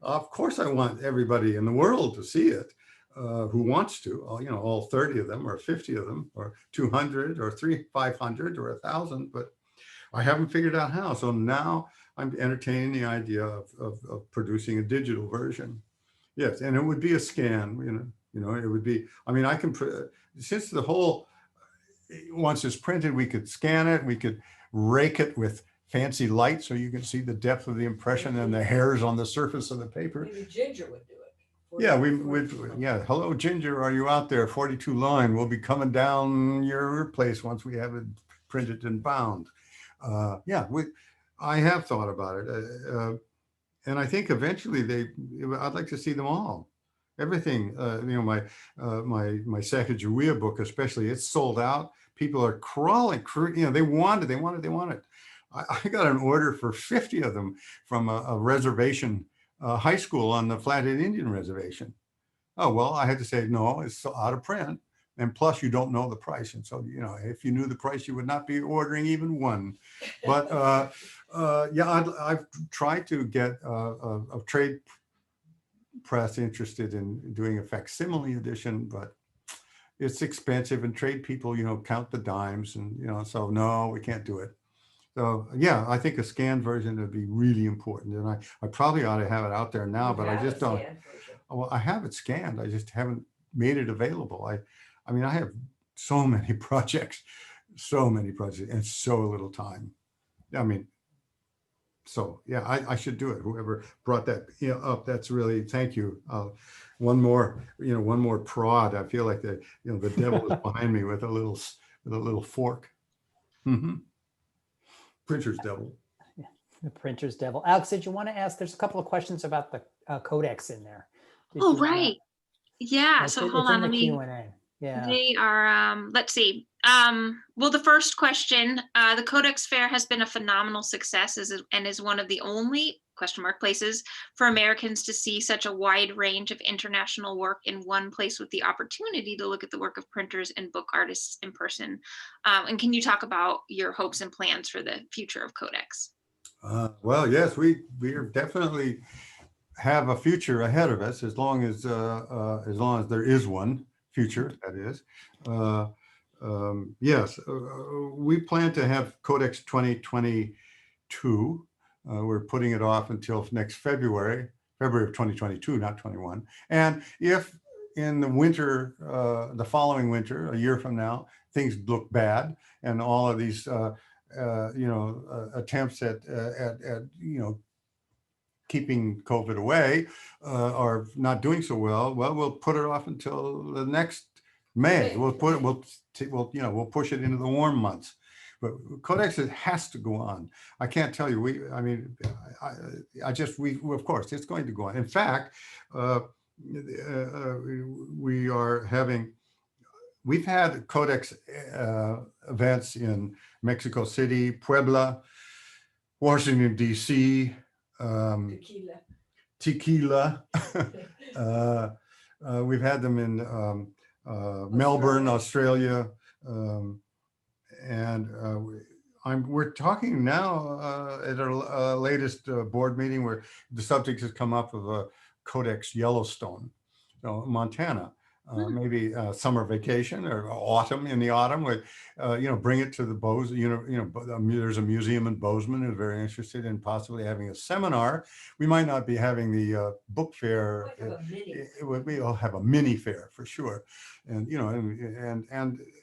Of course I want everybody in the world to see it, who wants to, all 30 of them or 50 of them or 200 or 500 or 1,000, but I haven't figured out how. So now I'm entertaining the idea of producing a digital version. Yes, and it would be a scan, it would be, I mean, I can, since the whole, once it's printed, we could scan it, we could rake it with fancy light so you can see the depth of the impression and the hairs on the surface of the paper. Maybe Ginger would do it. Yeah, we would. Yeah. Hello, Ginger. Are you out there? 42 line. We'll be coming down your place once we have it printed and bound. I have thought about it. And I think eventually I'd like to see them all. Everything, my Sacagawea book, especially, it's sold out. People are crawling, they want it. I got an order for 50 of them from a reservation, high school on the Flathead Indian Reservation. Oh, well, I had to say, no, it's out of print. And plus you don't know the price. And so, if you knew the price, you would not be ordering even one. But I've tried to get a trade press interested in doing a facsimile edition, but it's expensive, and trade people, count the dimes, and, so no, we can't do it. So yeah, I think a scanned version would be really important. And I probably ought to have it out there now, but I just don't. Well, I have it scanned. I just haven't made it available. I mean, I have so many projects, and so little time. I mean, so yeah, I should do it. Whoever brought that up, that's really, thank you. One more prod. I feel like the devil is behind me with a little fork. Printer's devil. The printer's devil. Alex, did you want to ask? There's a couple of questions about the Codex in there. Did Oh, you wanna- right. Yeah. It's, So it's hold in on. the Let me. Q&A. Yeah. They are, let's see. Well, the first question, the Codex Fair has been a phenomenal success and is one of the only places for Americans to see such a wide range of international work in one place with the opportunity to look at the work of printers and book artists in person. And can you talk about your hopes and plans for the future of Codex? Well, yes, we are definitely have a future ahead of us as long as there is one future, that is. Yes, we plan to have Codex 2022. We're putting it off until next February of 2022, not 21. And if in the winter, the following winter, a year from now, things look bad and all of these attempts at keeping COVID away are not doing so well, we'll put it off until the next May. We'll push it into the warm months. But Codex has to go on. I can't tell you. Of course, it's going to go on. In fact, we've had Codex events in Mexico City, Puebla, Washington, D.C., Tequila. We've had them in Melbourne, Australia, and we're talking now at our latest board meeting where the subject has come up of a Codex Yellowstone, Montana. Maybe summer vacation or autumn, in the autumn, with bring it to the Bozeman. There's a museum in Bozeman who's very interested in possibly having a seminar. We might not be having the book fair. We'll have a mini fair for sure, and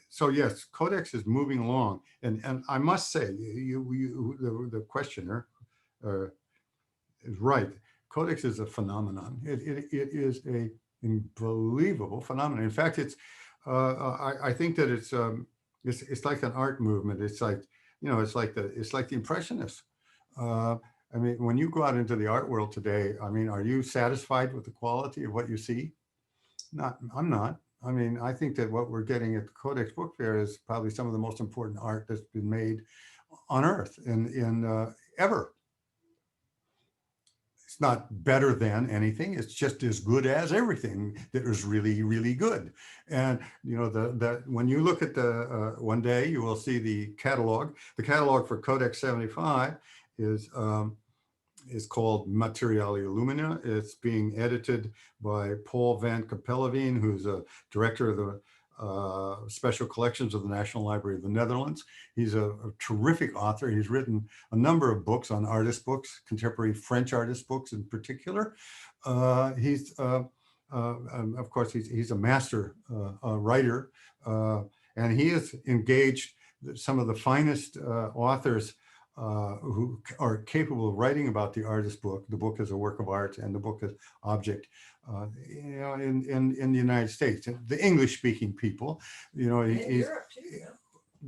so yes, Codex is moving along, and I must say, the questioner is right. Codex is a phenomenon. It is a unbelievable phenomenon. In fact, it's I think that it's like an art movement. It's like it's like the Impressionists. I mean, when you go out into the art world today, I mean, are you satisfied with the quality of what you see? I'm not. I mean, I think that what we're getting at the Codex Book Fair is probably some of the most important art that's been made on Earth in ever. It's not better than anything. It's just as good as everything that is really, really good. And when you look at one day, you will see the catalog. The catalog for Codex 75 is called Materialia Lumina. It's being edited by Paul van Capelleveen, who's a director of the Special Collections of the National Library of the Netherlands. He's a terrific author. He's written a number of books on artist books, contemporary French artist books in particular. Of course, he's a master writer, and he has engaged some of the finest authors who are capable of writing about the artist book, the book as a work of art and the book as object, in the United States, the English-speaking people. Europe too,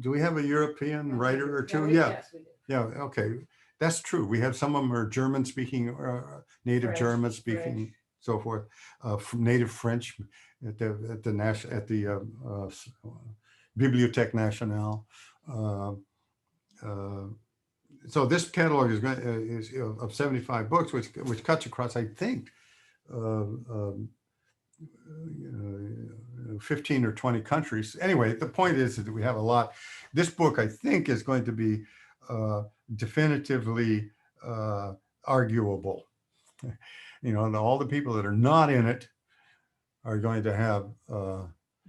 do we have a European writer or two? Yes, we do. Yeah. Okay, that's true. We have some of them are German-speaking, native French, German-speaking, so forth, from native French at the Bibliothèque Nationale. So this catalog is of 75 books, which cuts across, I think, 15 or 20 countries. Anyway, the point is that we have a lot. This book, I think, is going to be definitively arguable. And all the people that are not in it are going to have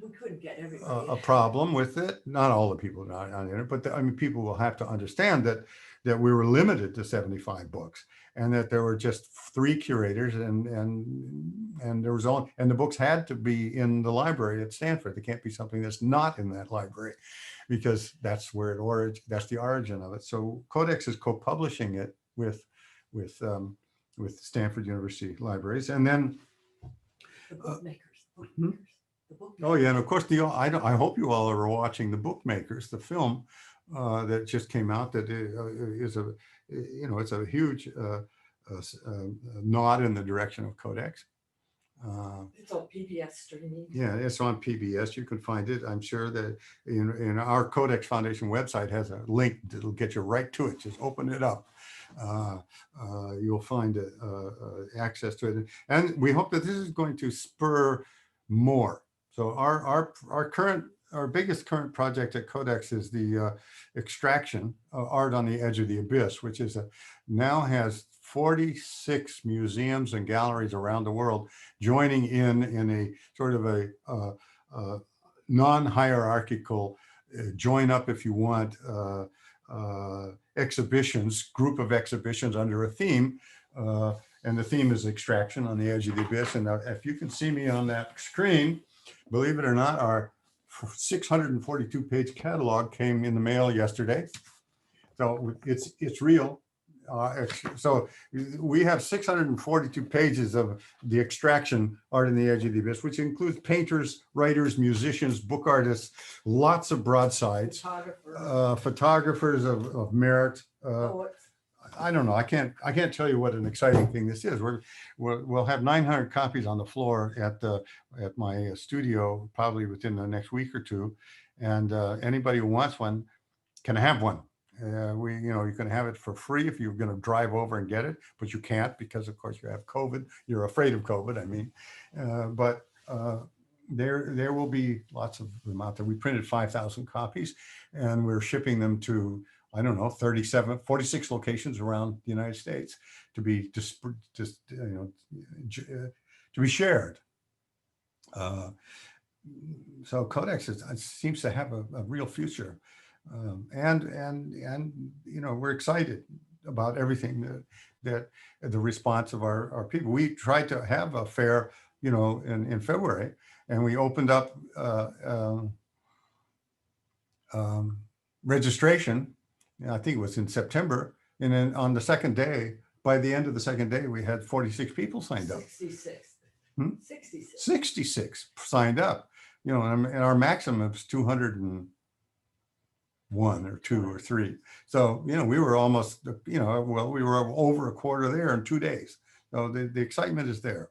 We couldn't get everybody. a problem with it. Not all the people not in it, but people will have to understand that that we were limited to 75 books, and that there were just 3 curators, and there was only, and the books had to be in the library at Stanford. They can't be something that's not in that library, because that's where that's the origin of it. So Codex is co-publishing it with Stanford University Libraries, and then The bookmakers. hmm? The bookmakers. Oh yeah, and of course I hope you all are watching The Bookmakers, the film that just came out. That is a, it's a huge nod in the direction of Codex. It's on PBS streaming. Yeah, it's on PBS. You can find it. I'm sure that in our Codex Foundation website has a link that'll get you right to it. Just open it up. You'll find access to it. And we hope that this is going to spur more. So our biggest current project at Codex is the extraction Art on the Edge of the Abyss, which is now has 46 museums and galleries around the world joining in a sort of a non-hierarchical join up, if you want, group of exhibitions under a theme. And the theme is extraction on the edge of the abyss. And if you can see me on that screen, believe it or not, our 642 page catalog came in the mail yesterday. So it's real. So we have 642 pages of the extraction Art on the Edge of the Abyss, which includes painters, writers, musicians, book artists, lots of broadsides, photographers of merit. I don't know. I can't tell you what an exciting thing this is. We'll have 900 copies on the floor at my studio probably within the next week or two, and anybody who wants one can have one. You can have it for free if you're going to drive over and get it, but you can't because, of course, you have COVID. You're afraid of COVID, I mean. But there will be lots of them out there. We printed 5,000 copies, and we're shipping them to, I don't know, 46 locations around the United States to be to be shared. So Codex seems to have a real future. And we're excited about everything that the response of our people. We tried to have a fair, in February, and we opened up registration. I think it was in September, and then on the second day, by the end of the second day, we had 46 people signed up. 66. 66 signed up. And our maximum is 201 or 2 or 3. So, we were almost, we were over a quarter there in 2 days. So the excitement is there.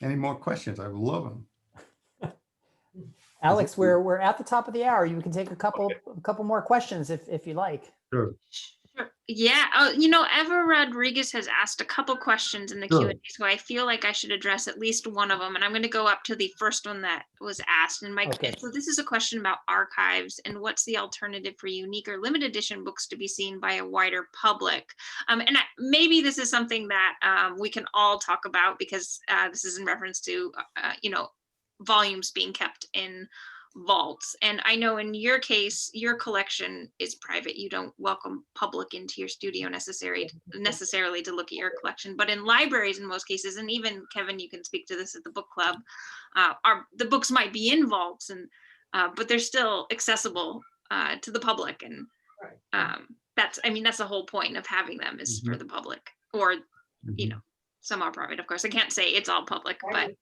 Any more questions? I love them. Alex, we're at the top of the hour. You can take a couple more questions if you like. Sure. Sure. Yeah. Eva Rodriguez has asked a couple questions in the Sure. Q&A, so I feel like I should address at least one of them. And I'm going to go up to the first one that was asked. And so this is a question about archives and what's the alternative for unique or limited edition books to be seen by a wider public. Maybe this is something that we can all talk about because this is in reference to, volumes being kept in vaults. And I know in your case, your collection is private. You don't welcome public into your studio necessarily to look at your collection. But in libraries, in most cases, and even Kevin, you can speak to this at the book club, the books might be in vaults, but they're still accessible to the public. And that's the whole point of having them is for the public, or some are private, of course. I can't say it's all public, but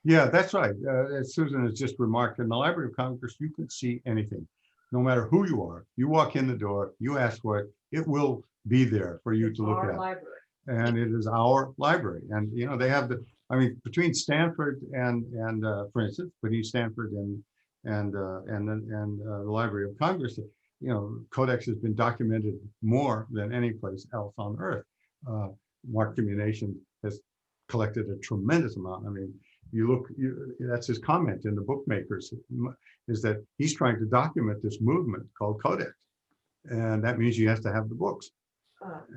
yeah, that's right. As Susan has just remarked, in the Library of Congress, you can see anything, no matter who you are. You walk in the door, you ask for it, it will be there for you to look at. Library. And it is our library. And they have between Stanford and for instance, between Stanford and the Library of Congress, Codex has been documented more than any place else on earth. Mark Communication has collected a tremendous amount. I mean, that's his comment in the Bookmakers, is that he's trying to document this movement called Codex. And that means he has to have the books.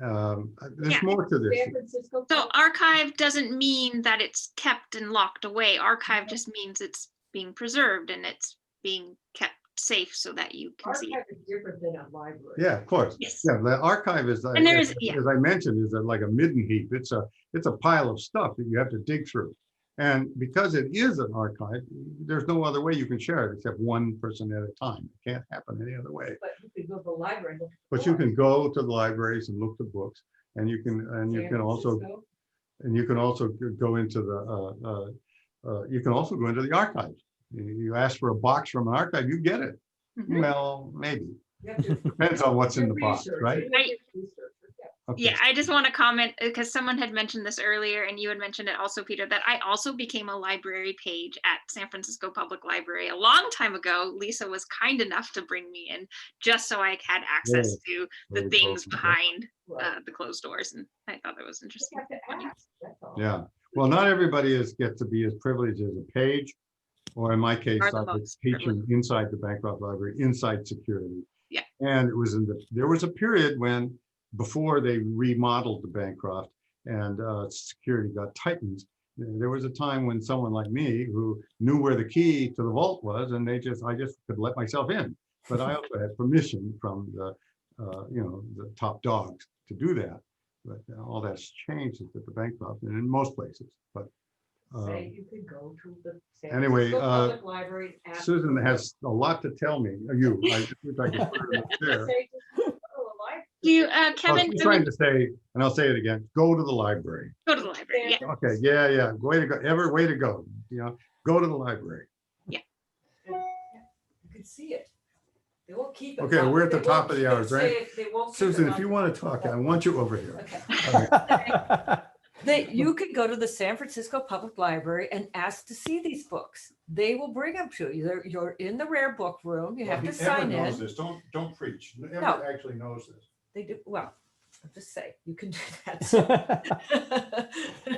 There's more to this. San Francisco. So archive doesn't mean that it's kept and locked away. Archive just means it's being preserved and it's being kept safe so that you can see it. Archive is different than a library. Yeah, of course. Yes. Yeah, the archive is, And there's, as I mentioned, is like a midden heap. It's a pile of stuff that you have to dig through. And because it is an archive, there's no other way you can share it except one person at a time. It can't happen any other way. But you could go to the library and look at But the you can books. go to the libraries and look at books, and you can also go into the you can also go into the archives. You ask for a box from an archive, you get it. Mhm. Well, maybe. You have to Depends on what's in the box, research. right? You have to research it, yeah. Okay. Yeah, I just want to comment because someone had mentioned this earlier, and you had mentioned it also, Peter, that I also became a library page at San Francisco Public Library a long time ago. Lisa was kind enough to bring me in just so I had access to the Very things cool. behind Right. the closed doors, and I thought that was You interesting. have to Funny. ask, that's all. Yeah. Well, not everybody gets to be as privileged as a page, or in my case, Are the I was most teaching inside the Bancroft Library, inside security. Yeah. And it was there was a period when, before they remodeled the Bancroft and security got tightened, there was a time when someone like me who knew where the key to the vault was, and I just could let myself in. But I also had permission from the the top dogs to do that. But all that's changed at the Bancroft and in most places. But Say you could go to the San anyway, Francisco Public Library. and ask Susan for has a lot to tell me. You, I just wish I could put her in the chair. Say, just go to a library. Do you, Well, Kevin, she's trying to say, and I'll say it again, go to the library. go to the library? Yeah. Okay, yeah, way to go, way to go. Go to the library. You can see it. They won't keep it. Okay, locked. we're at the They top won't of the keep it hours, right? safe. They won't keep it Susan, if locked. you want to talk, I want you over here. Okay. You could go to the San Francisco Public Library and ask to see these books. They will bring them to you. You're in the rare book room. You have to sign in. This. Don't preach. Everett No. actually knows this. They do, well, I'll just say, you can do that.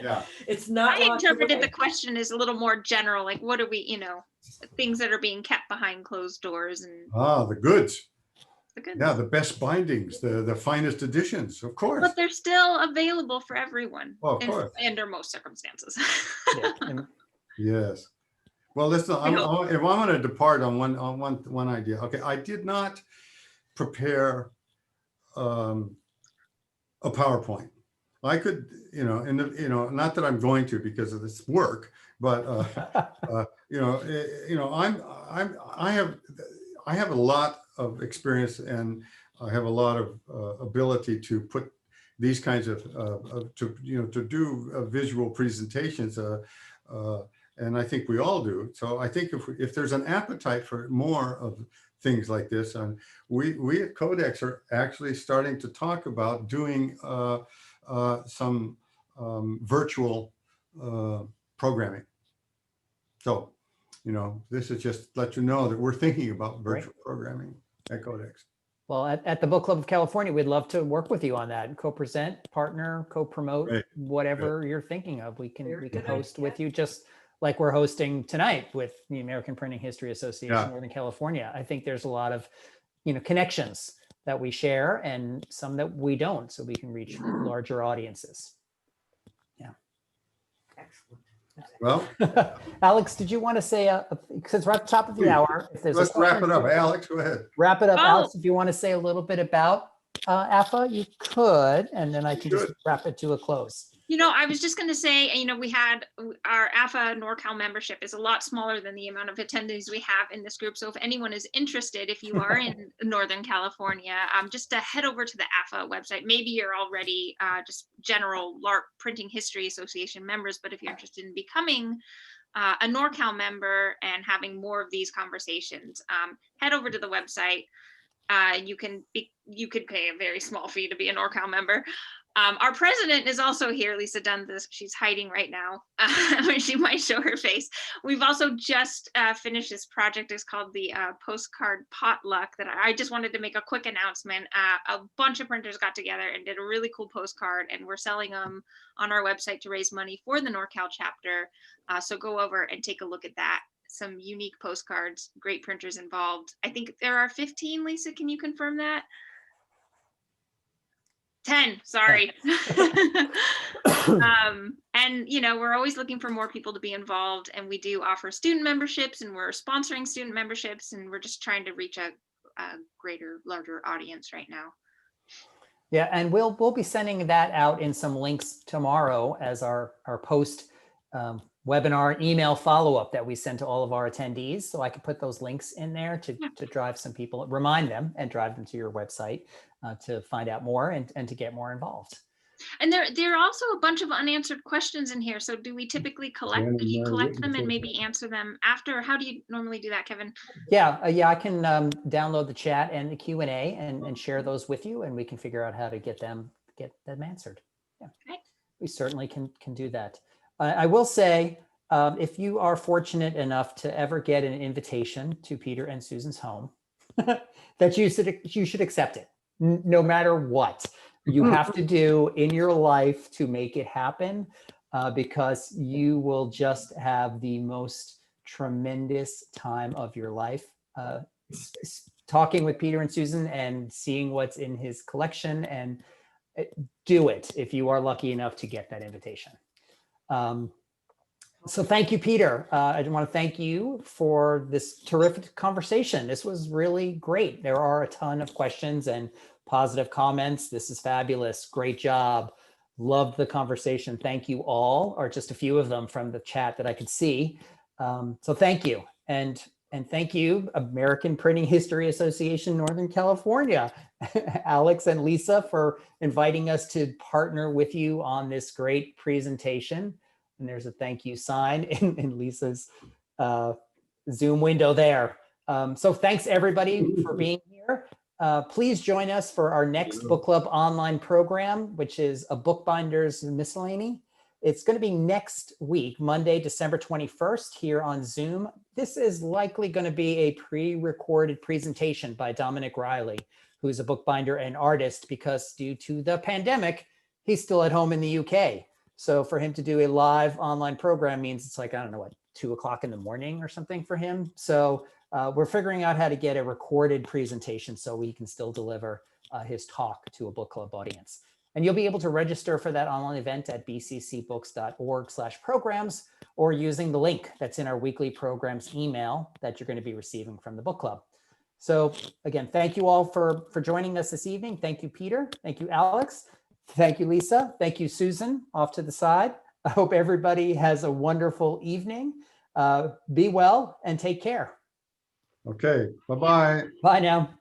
Yeah. It's not. I locked to the interpreted the library. question as a little more general, like what are we, things that are being kept behind closed doors and Ah, the goods. the good. Yeah, the best bindings, the finest editions, of course. But they're still available for everyone. Oh, of in- course. Under most circumstances. Yeah, and Yes. Well, listen, if I'm going to depart on one idea. Okay, I did not prepare a PowerPoint. I could, not that I'm going to because of this work, but I have a lot of experience and I have a lot of ability to put these kinds of to do visual presentations, and I think we all do. So I think if there's an appetite for more of things like this, and we at Codex are actually starting to talk about doing some virtual programming. So, this is just let you know that we're thinking about virtual programming at Codex. well, at the Book Club of California, we'd love to work with you on that. Co-present, partner, co-promote, Right. whatever you're thinking of. We Very can good host idea. with you, just like we're hosting tonight with the American Printing History Association, Yeah. Northern California. I think there's a lot of, connections that we share and some that we don't, so we can reach larger audiences. Excellent. Well, Alex, did you want to say, since we're at the top of the Please. hour, if there's a let's wrap it question- up. Alex, go ahead. Wrap it up, Oh. Alex. If you want to say a little bit about AFA, you could, and then I can just Good. wrap it to a close. I was just going to say, we had our AFA NorCal membership is a lot smaller than the amount of attendees we have in this group. So if anyone is interested, if you are in Northern California, just to head over to the AFA website. Maybe you're already just general LARP Printing History Association members, but if you're interested in becoming a NorCal member and having more of these conversations, head over to the website. You could pay a very small fee to be a NorCal member. Our president is also here, Lisa Dundas. She's hiding right now. She might show her face. We've also just finished this project. It's called the Postcard Potluck that I just wanted to make a quick announcement. A bunch of printers got together and did a really cool postcard, and we're selling them on our website to raise money for the NorCal chapter. So go over and take a look at that. Some unique postcards, great printers involved. I think there are 15, Lisa, can you confirm that? 10, sorry. And we're always looking for more people to be involved, and we do offer student memberships, and we're sponsoring student memberships, and we're just trying to reach a larger audience right now. Yeah, and we'll be sending that out in some links tomorrow as our post webinar email follow-up that we send to all of our attendees. So I could put those links in there to drive some people, remind them and drive them to your website to find out more and to get more involved. And there are also a bunch of unanswered questions in here. So do we typically collect them and maybe answer them after? How do you normally do that, Kevin? Yeah, I can download the chat and the Q&A and share those with you, and we can figure out how to get them answered. Yeah, okay. We certainly can do that. I will say, if you are fortunate enough to ever get an invitation to Peter and Susan's home, that you should accept it, no matter what you have to do in your life to make it happen, because you will just have the most tremendous time of your life talking with Peter and Susan and seeing what's in his collection. And do it if you are lucky enough to get that invitation. So thank you, Peter. I want to thank you for this terrific conversation. This was really great. There are a ton of questions and positive comments. This is fabulous. Great job. Loved the conversation. Thank you all, or just a few of them from the chat that I could see. So thank you. And thank you, American Printing History Association, Northern California, Alex and Lisa, for inviting us to partner with you on this great presentation. And there's a thank you sign in Lisa's Zoom window there. So thanks everybody for being here. Please join us for our next book club online program, which is a Bookbinders Miscellany. It's going to be next week, Monday, December 21st, here on Zoom. This is likely going to be a pre-recorded presentation by Dominic Riley, who's a bookbinder and artist, because due to the pandemic, he's still at home in the UK. So for him to do a live online program means it's like, I don't know, what, 2 o'clock in the morning or something for him. So we're figuring out how to get a recorded presentation so he can still deliver his talk to a book club audience. And you'll be able to register for that online event at bccbooks.org/programs, or using the link that's in our weekly programs email that you're going to be receiving from the book club. So again, thank you all for joining us this evening. Thank you, Peter. Thank you, Alex. Thank you, Lisa. Thank you, Susan, off to the side. I hope everybody has a wonderful evening. Be well and take care. Okay, bye-bye. Bye now.